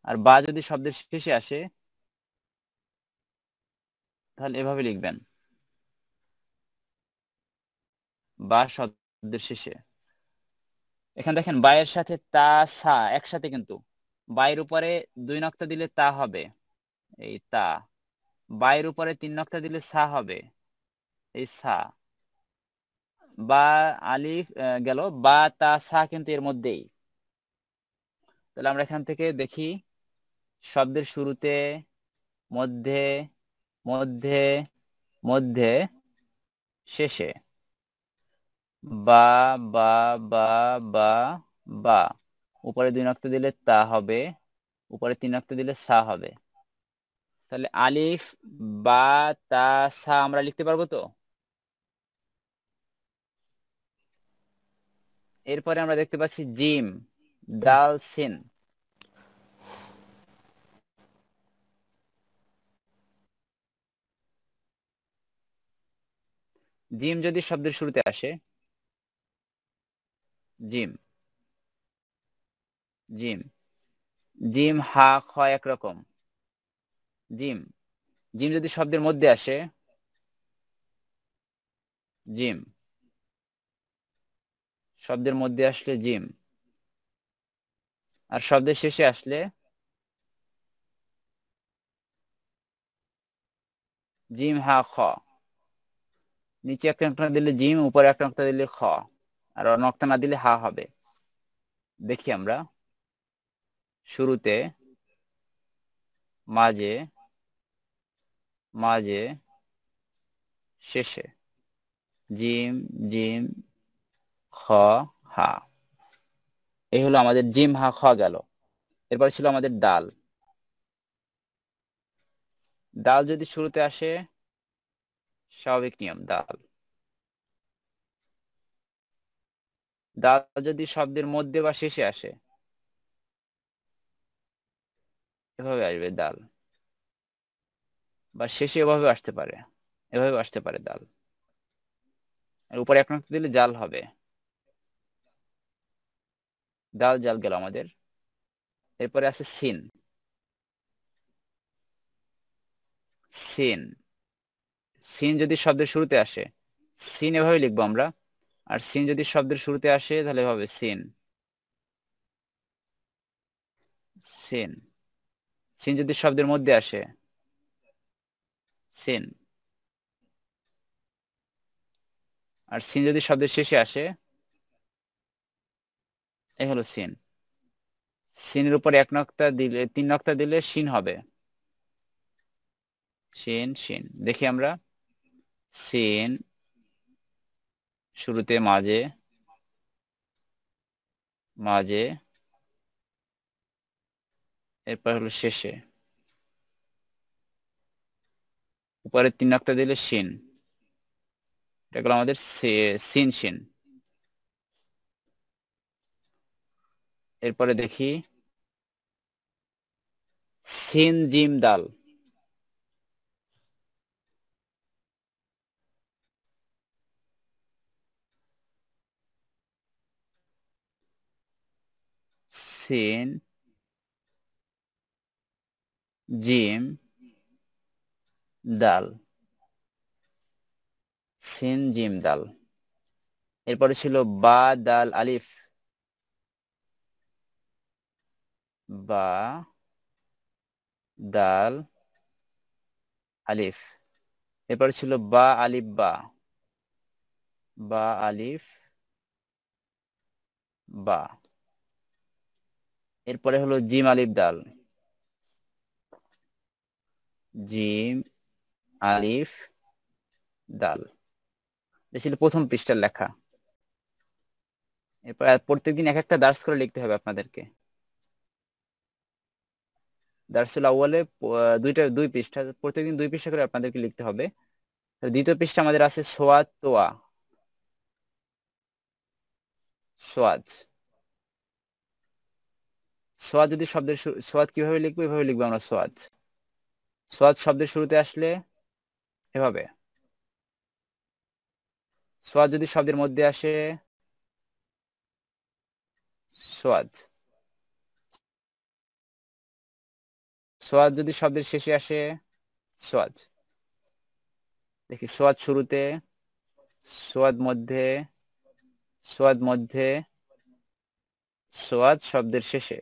আর বা যদি শব্দের শেষে আসে তাহলে এভাবে লিখবেন, বা শব্দের শেষে। এখানে দেখেন বায়ের সাথে তা, সা একসাথে, কিন্তু বায়ের উপরে 2 নক্তা দিলে তা হবে, এই তা। বায়ের উপরে 3 নক্তা দিলে সা হবে, এই সা। বা আলিফ গেল, বা, তা, সা কিন্তু এর মধ্যেই। তাহলে আমরা এখান থেকে দেখি শব্দের শুরুতে, মধ্যে, মধ্যে, মধ্যে, শেষে বা, বা, বা, বা, বা। উপরে 2 নক্তা দিলে তা হবে, উপরে 3 নক্তা দিলে সা হবে। তাহলে আলিফ, বা, তা, সা আমরা লিখতে পারবো তো। এরপরে আমরা দেখতে পাচ্ছি জিম, দাল, সিন। জিম যদি শব্দের শুরুতে আসে, জিম, জিম, জিম, হা, খ একরকম। জিম, জিম যদি শব্দের মধ্যে আসে, জিম, শব্দের মধ্যে আসলে জিম। আর শব্দের শেষে আসলে জিম, হা, খ। নিচে একটা নক্তা দিলে জিম, উপরে একটা নক্তা দিলে খ, আর নক্তা না দিলে হা হবে। দেখি আমরা শুরুতে, মাঝে, মাঝে, শেষে জিম, জিম, খ, হা। এই হলো আমাদের জিম, হা, খ গেল। এরপর ছিল আমাদের দাল। দাল যদি শুরুতে আসে, স্বাভাবিক নিয়ম, দাল। দাল যদি শব্দের মধ্যে বা শেষে আসে এভাবে আসবে দাল, বা শেষে এভাবে আসতে পারে, এভাবে আসতে পারে দাল। আর উপরে এক নক্তা দিলে জাল হবে, দাল, জাল গেল আমাদের। এরপরে আছে সিন, সিন। সিন যদি শব্দের শুরুতে আসে, সিন এভাবে লিখবো আমরা। আর সিন যদি শব্দের শুরুতে আসে তাহলে হবে সিন, সিন। সিন যদি শব্দের মধ্যে আসে, সিন। আর সিন যদি শব্দের শেষে আসে, এই হলো সিন। সিনের উপর 1 নক্তা দিলে, 3 নক্তা দিলে শিন হবে, শিন, শিন। দেখি আমরা সিন শুরুতে, মাঝে, মাঝে, এরপর হলো শেষে। উপরে 3 নক্তা দিলে শিন, এটা হলো আমাদের সিন শিন। এরপরে দেখি সিন জিম দাল। সিন জিম দাল, সিন জিম দাল। এরপরে ছিল বা দাল আলিফ, বা দাল আলিফ। এরপরে ছিল বা আলিফ বা, বা আলিফ বা। এরপরে হলো জিম আলিফ দাল, জিম আলিফ দাল। এটা ছিল প্রথম পৃষ্ঠার লেখা। এরপর প্রত্যেকদিন এক একটা দার্স করে লিখতে হবে আপনাদেরকে। দার্সুল আউয়ালে দুই পৃষ্ঠা, প্রত্যেকদিন 2 পৃষ্ঠা করে আপনাদেরকে লিখতে হবে। দ্বিতীয় পৃষ্ঠা আমাদের আছে সোয়াদ তোয়া। সোয়াদ, সোয়াদ যদি শব্দের সোয়াদ কিভাবে লিখবো, এভাবে লিখবো আমরা সোয়াদ। সোয়াদ শব্দের শুরুতে আসলে এভাবে। সোয়াদ যদি শব্দের মধ্যে আসে সোয়াদ। সোয়াদ যদি শব্দের শেষে আসে সোয়াদ। দেখি সোয়াদ শুরুতে, সোয়াদ মধ্যে, সোয়াদ মধ্যে, সোয়াদ শব্দের শেষে।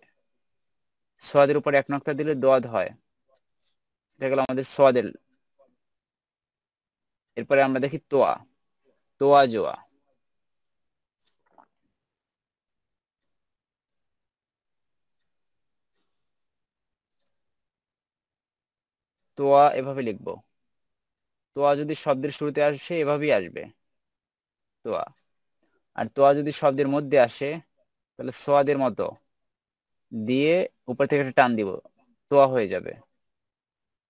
সোয়াদের উপর এক নক্তা দিলে দোয়াদ হয়। এটা গেল আমাদের সোয়াদের। এরপরে আমরা দেখি তোয়া, তোয়া জোয়া। তোয়া এভাবে লিখবো। তোয়া যদি শব্দের শুরুতে আসে এভাবেই আসবে তোয়া। আর তোয়া যদি শব্দের মধ্যে আসে তাহলে সোয়াদের মতো দিয়ে উপর থেকে একটা টান দিব, তোয়া হয়ে যাবে।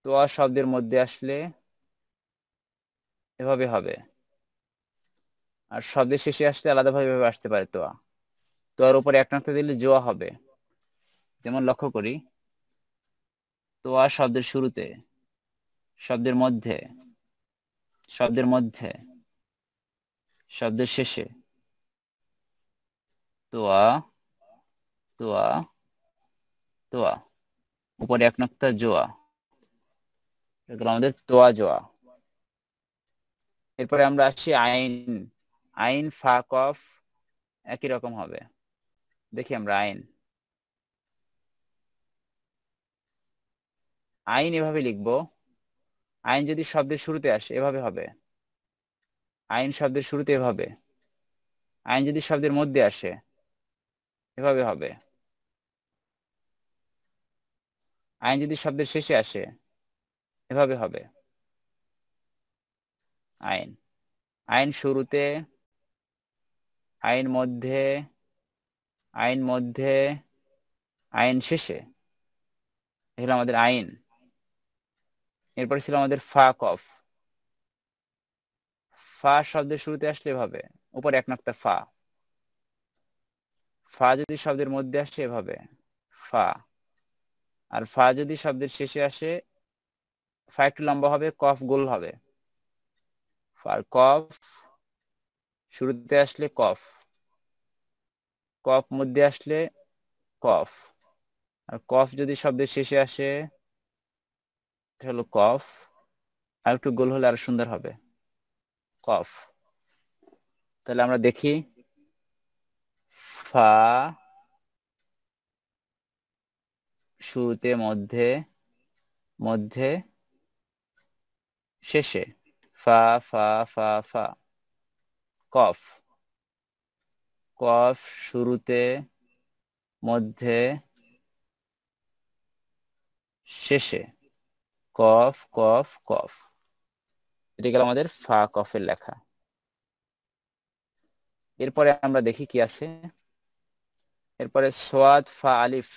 তোয়া শব্দের মধ্যে আসলে এভাবে হবে, আর শব্দের শেষে আসলে আলাদাভাবে এভাবে আসতে পারে তোয়া। তোয়ার উপরে এক নক্তা দিলে জোয়া হবে। যেমন লক্ষ্য করি, তোয়া শব্দের শুরুতে, শব্দের মধ্যে, শব্দের মধ্যে, শব্দের শেষে তোয়া, তোয়া, তোয়া, উপরে এক নক্তা জোয়া। এগুলো আমাদের তোয়া জোয়া। এরপরে আমরা আসি আইন। আইন ফা কফ একই রকম হবে। দেখি আমরা আইন। আইন এভাবে লিখবো। আইন যদি শব্দের শুরুতে আসে এভাবে হবে। আইন শব্দের শুরুতে এভাবে। আইন যদি শব্দের মধ্যে আসে এভাবে হবে। আইন যদি শব্দের শেষে আসে এভাবে হবে। আইন, আইন শুরুতে, আইন মধ্যে, আইন মধ্যে, আইন শেষে। এগুলো আমাদের আইন। এরপরে ছিল আমাদের ফা কফ। ফা শব্দের শুরুতে আসলে এভাবে, উপরে এক নক্তা ফা। ফা যদি শব্দের মধ্যে আসে এভাবে ফা। আর ফা যদি শব্দের শেষে আসে ফা একটু লম্বা হবে, কফ গোল হবে। ফার কফ শুরুতে আসলে কফ, কফ মধ্যে আসলে কফ। আর কফ যদি শব্দের শেষে আসে এটা হলো কফ, আর একটু গোল হলে আরো সুন্দর হবে কফ। তাহলে আমরা দেখি ফা শুরুতে, মধ্যে, মধ্যে, শেষে ফা ফা ফা ফা। কফ, কফ শুরুতে, মধ্যে, শেষে কফ কফ কফ। এটা গেল আমাদের ফা কফের লেখা। এরপরে আমরা দেখি কি আছে। এরপরে সোয়াদ ফা আলিফ।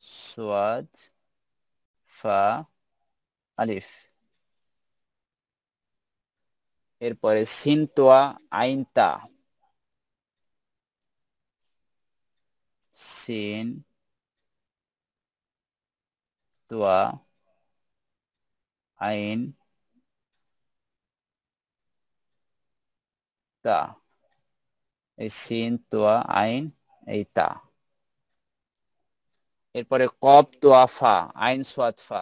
সোয়াদ ফা আলিফ, এরপরে সিন তোয়া আইন তা, সিন তোয়া আইন তা, এই সিন তোয়া আইন এই তা। এরপরে কব তোয়া ফা, আইন সোয়াদ ফা,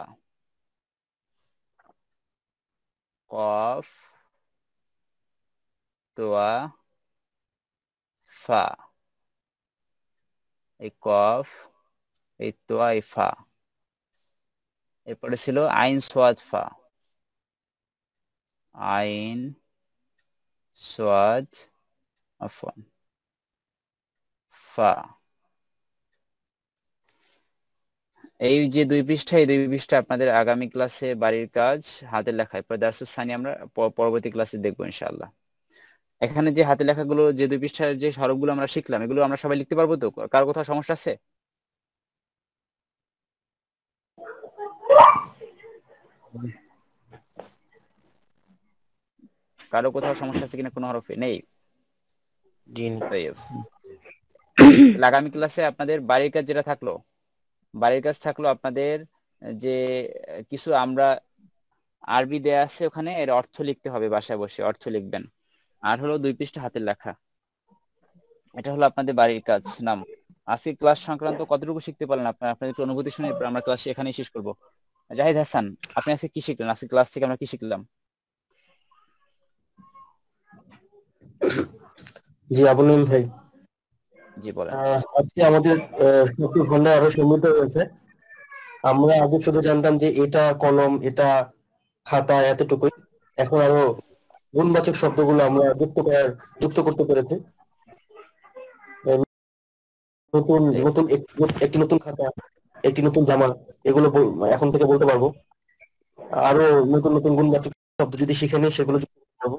কফ তোয়া ফা, এই কফ, এই তোয়া, এই ফা। এরপরে ছিল আইন সোয়াদ ফা, আইন সোয়াদ আফওয়ান ফা। এই যে 2 পৃষ্ঠা, এই 2 পৃষ্ঠা আপনাদের আগামী ক্লাসে বাড়ির কাজ হাতের লেখা, এরপর দারসুস সানি আমরা পরবর্তী ক্লাসে দেখবো ইনশাআল্লাহ। এখানে যে হাতের লেখাগুলো, যে 2 পৃষ্ঠার যে সরকগুলো আমরা শিখলাম, এগুলো আমরা সবাই লিখতে পারবো তো? কার কোথাও সমস্যা আছে? কারো কোথাও সমস্যা আছে কিনা কোনো হরফে? নেই। আগামী ক্লাসে আপনাদের বাড়ির কাজ যেটা থাকলো, বাড়ির কাজ থাকলো আপনাদের যে কিছু আমরা আরবি দেয়া আছে ওখানে, এর অর্থ লিখতে হবে, বাসায় বসে অর্থ লিখবেন। আর হলো 2 পৃষ্ঠা হাতের লেখা। এটা হলো আপনাদের বাড়ির কাজ। নাম আজকে ক্লাস সংক্রান্ত কতটুকু শিখতে পারলেন আপনারা? আপনাদের একটু অনুভূতি শুনে আমরা ক্লাস এখানেই শেষ করবো। জাহিদ হাসান, আপনি আজকে কি শিখলেন? আজকে ক্লাস থেকে আমরা কি শিখলাম? জি আবুল নিম ভাই, জি বলেন। আজকে আমাদের শক্তি ভান্ডার আরো সমৃদ্ধ হয়েছে। আমরা আগে শুধু জানতাম যে এটা কলম, এটা খাতা, এতটুকুই। এখন আরো গুণবাচক শব্দগুলো আমরা যুক্ত করতে পেরেছি। নতুন নতুন একটি নতুন খাতা, একটি নতুন জামা, এগুলো এখন থেকে বলতে পারবো। আরো নতুন নতুন গুণবাচক শব্দ যদি শিখে নিই, সেগুলো যুক্ত করতে পারবো।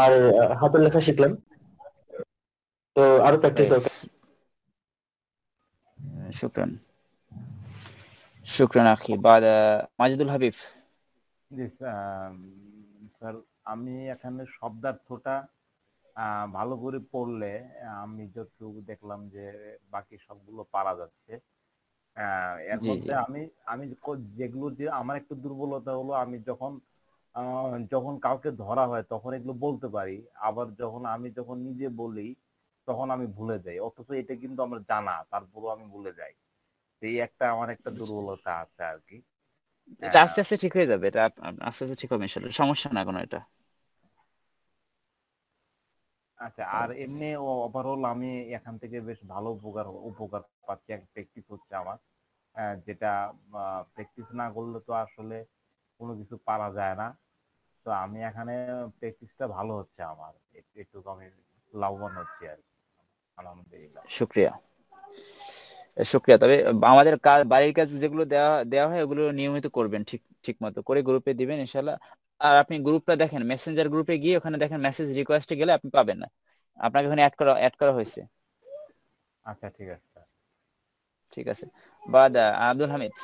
আর হাতের লেখা শিখলাম, তো আরো প্র্যাকটিস দরকার। শুকরান, শুকরান আখি। বাদ মাজিদুল হাবিব। জি স্যার, আমি এখানে শব্দার্থটা ভালো করে পড়লে আমি যতটুকু দেখলাম যে বাকি সবগুলো পারা যাচ্ছে। এর মধ্যে আমি যেগুলো, যে আমার একটু দুর্বলতা হলো, আমি যখন কাউকে ধরা হয় তখন এগুলো বলতে পারি, আবার যখন নিজে বলি তখন আমি ভুলে যাই। অথচ এটা কিন্তু আমার জানা, তারপরও আমি ভুলে যাই। এই আমার একটা দুর্বলতা আছে আর কি। এটা আস্তে আস্তে ঠিক হয়ে যাবে, এটা আস্তে আস্তে ঠিক হবে ইনশাআল্লাহ, সমস্যা না কোনো এটা। আচ্ছা, আর এমনি ওভারঅল আমি এখান থেকে বেশ ভালো উপকার পাচ্ছি। এক প্র্যাকটিস হচ্ছে আমার, যেটা প্র্যাকটিস না করলে তো আসলে কোনো কিছু পারা যায় না। তো আমি এখানে প্র্যাকটিসটা ভালো হচ্ছে আমার, একটু আমি লাভবান হচ্ছি আর কি, আলহামদুলিল্লাহ। শুকরিয়া, শুকরিয়া। তবে আমাদের বাড়ির কাজ যেগুলো দেওয়া হয় ওগুলো নিয়মিত করবেন, ঠিক মতো করে গ্রুপে দিবেন ইনশাআল্লাহ। আর আপনি গ্রুপটা দেখেন, মেসেঞ্জার গ্রুপে গিয়ে ওখানে দেখেন মেসেজ রিকোয়েস্টে গেলে আপনি পাবেন না, আপনাকে ওখানে অ্যাড করা হয়েছে। আচ্ছা ঠিক আছে, ঠিক আছে। বাদ আব্দুল হামিদ।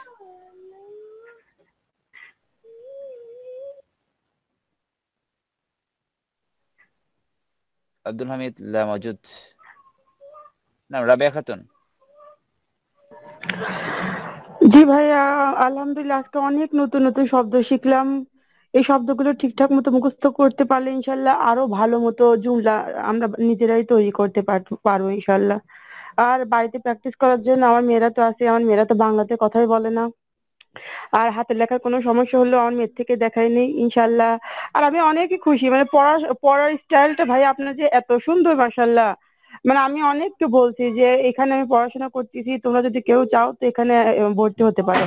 আব্দুল হামিদ লা মওজুদ। না, রাবিয়া খাতুন। জি ভাইয়া, আলহামদুলিল্লাহ আজকে অনেক নতুন নতুন শব্দ শিখলাম। এই শব্দগুলো ঠিকঠাক মতো মুখস্থ করতে পারলে ইনশাল্লাহ আরো ভালো মতো জুমলা আমরা নিজেরাই তৈরি করতে পারবো ইনশাল্লাহ। আর বাড়িতে প্র্যাকটিস করার জন্য আমার মেয়েরা তো আছে, আমার মেয়েরা তো বাংলাতে কথাই বলে না। আর হাতের লেখার কোনো সমস্যা হলেও আমার মেয়ের থেকে দেখাই নেই ইনশাল্লাহ। আর আমি অনেকই খুশি, মানে পড়ার স্টাইলটা ভাই আপনার যে এত সুন্দর, মাশাআল্লাহ। মানে আমি অনেককে বলছি যে এখানে আমি পড়াশোনা করতেছি, তোমরা যদি কেউ চাও তো এখানে ভর্তি হতে পারো।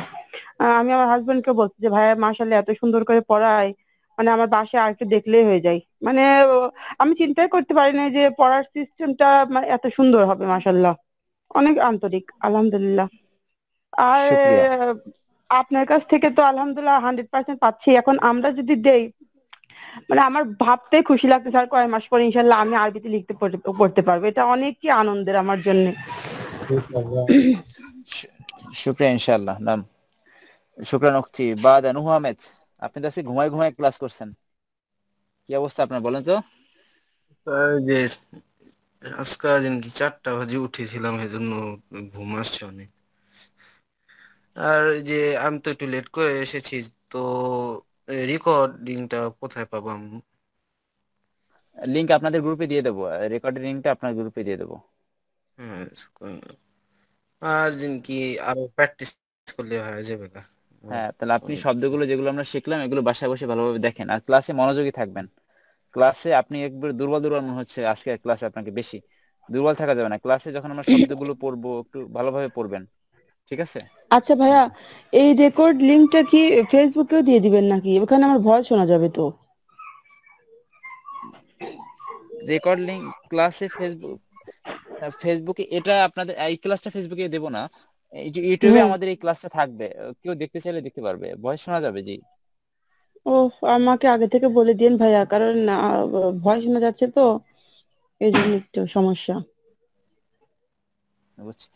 আমি আমার হাজবেন্ডকে বলছি যে ভাইয়া মাশাআল্লাহ এত সুন্দর করে পড়ায়, মানে আমার বাসায় আর একটু দেখলেই হয়ে যায়। মানে আমি চিন্তাই করতে পারি না যে পড়ার সিস্টেমটা মানে এত সুন্দর হবে, মাশাআল্লাহ। অনেক আন্তরিক, আলহামদুলিল্লাহ। আর আপনার কাছ থেকে তো আলহামদুলিল্লাহ 100% পাচ্ছি। এখন আমরা যদি দেই, মানে আমার ভাবতে খুশি লাগতেছে আর কয়েক মাস পরে ইনশাল্লাহ আমি আরবিতে লিখতে পড়তে পারবো। এটা অনেক কি আনন্দের আমার জন্য। শুকরিয়া ইনশাআল্লাহ। নাম শুক্রান উখতি বাদা নুহু আহমেদ, আপনি তো আজকে ঘুমায় ঘুমায় ক্লাস করছেন, কি অবস্থা আপনার বলেন তো? আর যে আজকে দিন কি 4টা বাজে উঠেছিলাম, এজন্য ঘুম আসছে অনেক। আর যে আমি তো একটু লেট করে এসেছি, তো রেকর্ডিংটা কোথায় পাবো আমি? লিংক আপনাদের গ্রুপে দিয়ে দেবো, রেকর্ডের লিংকটা আপনার গ্রুপে দিয়ে দেবো। হ্যাঁ, আর দিন কি আরো প্র্যাকটিস করলে হয়ে যাবে না? হ্যাঁ, তাহলে আপনি অনেক শব্দগুলো যেগুলো আমরা শিখলাম এগুলো বাসায় বসে ভালোভাবে দেখেন, আর ক্লাসে মনোযোগী থাকবেন। ক্লাসে আপনি একবার দুর্বল দুর্বল মনে হচ্ছে, আজকে ক্লাসে আপনাকে বেশি দুর্বল থাকা যাবে না। ক্লাসে যখন আমরা শব্দগুলো পড়বো একটু ভালোভাবে পড়বেন, ঠিক আছে? আচ্ছা ভাইয়া, এই রেকর্ড লিংকটা কি ফেসবুকেও দিয়ে দিবেন নাকি? ওখানে আমার ভয়েস শোনা যাবে তো? রেকর্ড লিংক ক্লাসে ফেসবুকে এটা আপনাদের এই ক্লাসটা ফেসবুকে দেবো না, ইউটিউবে হুম। আমাদের এই ক্লাসটা থাকবে, কেউ দেখতে চাইলে দেখতে পারবে, ভয়েস শোনা যাবে। জি, ও, আমাকে আগে থেকে বলে দিন ভাইয়া, কারণ ভয়েস শোনা যাচ্ছে তো, এই জন্য একটু সমস্যা। বুঝছি।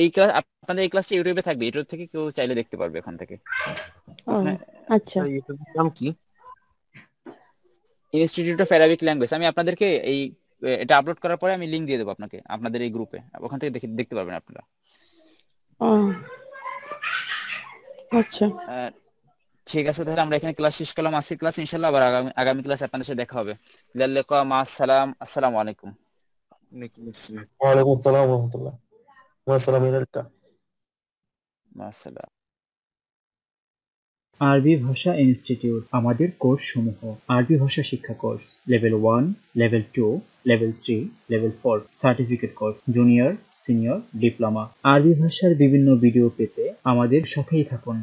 এই ক্লাস আপনাদের এই ক্লাসটা ইউটিউবে থাকবে, ইউটিউব থেকে কেউ চাইলে দেখতে পারবে ওখান থেকে। ও ওখানে আচ্ছা। ইউটিউবের নাম কি? Institute of Arabic language. আমি আপনাদেরকে এটা আপলোড করার পরে আমি লিংক দিয়ে দেবো আপনাকে, আপনাদের এই গ্রুপে, ওখান থেকে দেখতে পারবেন আপনারা। ও আচ্ছা। আহ, ঠিক আছে, তাহলে আমরা এখানে ক্লাস শেষ করলাম, আজকের ক্লাস ইনশাল্লাহ আবার আগামী ক্লাসে আপনাদের সাথে দেখা হবে। লাল্লাকা মা সালাম, আসসালামু আলাইকুম। ওয়ালাইকুম আসসালাম। ওয়ালাইকুম আসসালাম রহমতুল্লাহ। আসসালাম আলাইকুম। মা সালাম। আরবি ভাষা ইনস্টিটিউট আমাদের কোর্সসমূহ: আরবি ভাষা শিক্ষা course level 1, level 2, level 3, level 4, certificate course, junior, senior, diploma. আরবি ভাষার বিভিন্ন ভিডিও পেতে আমাদের সাথেই থাকুন।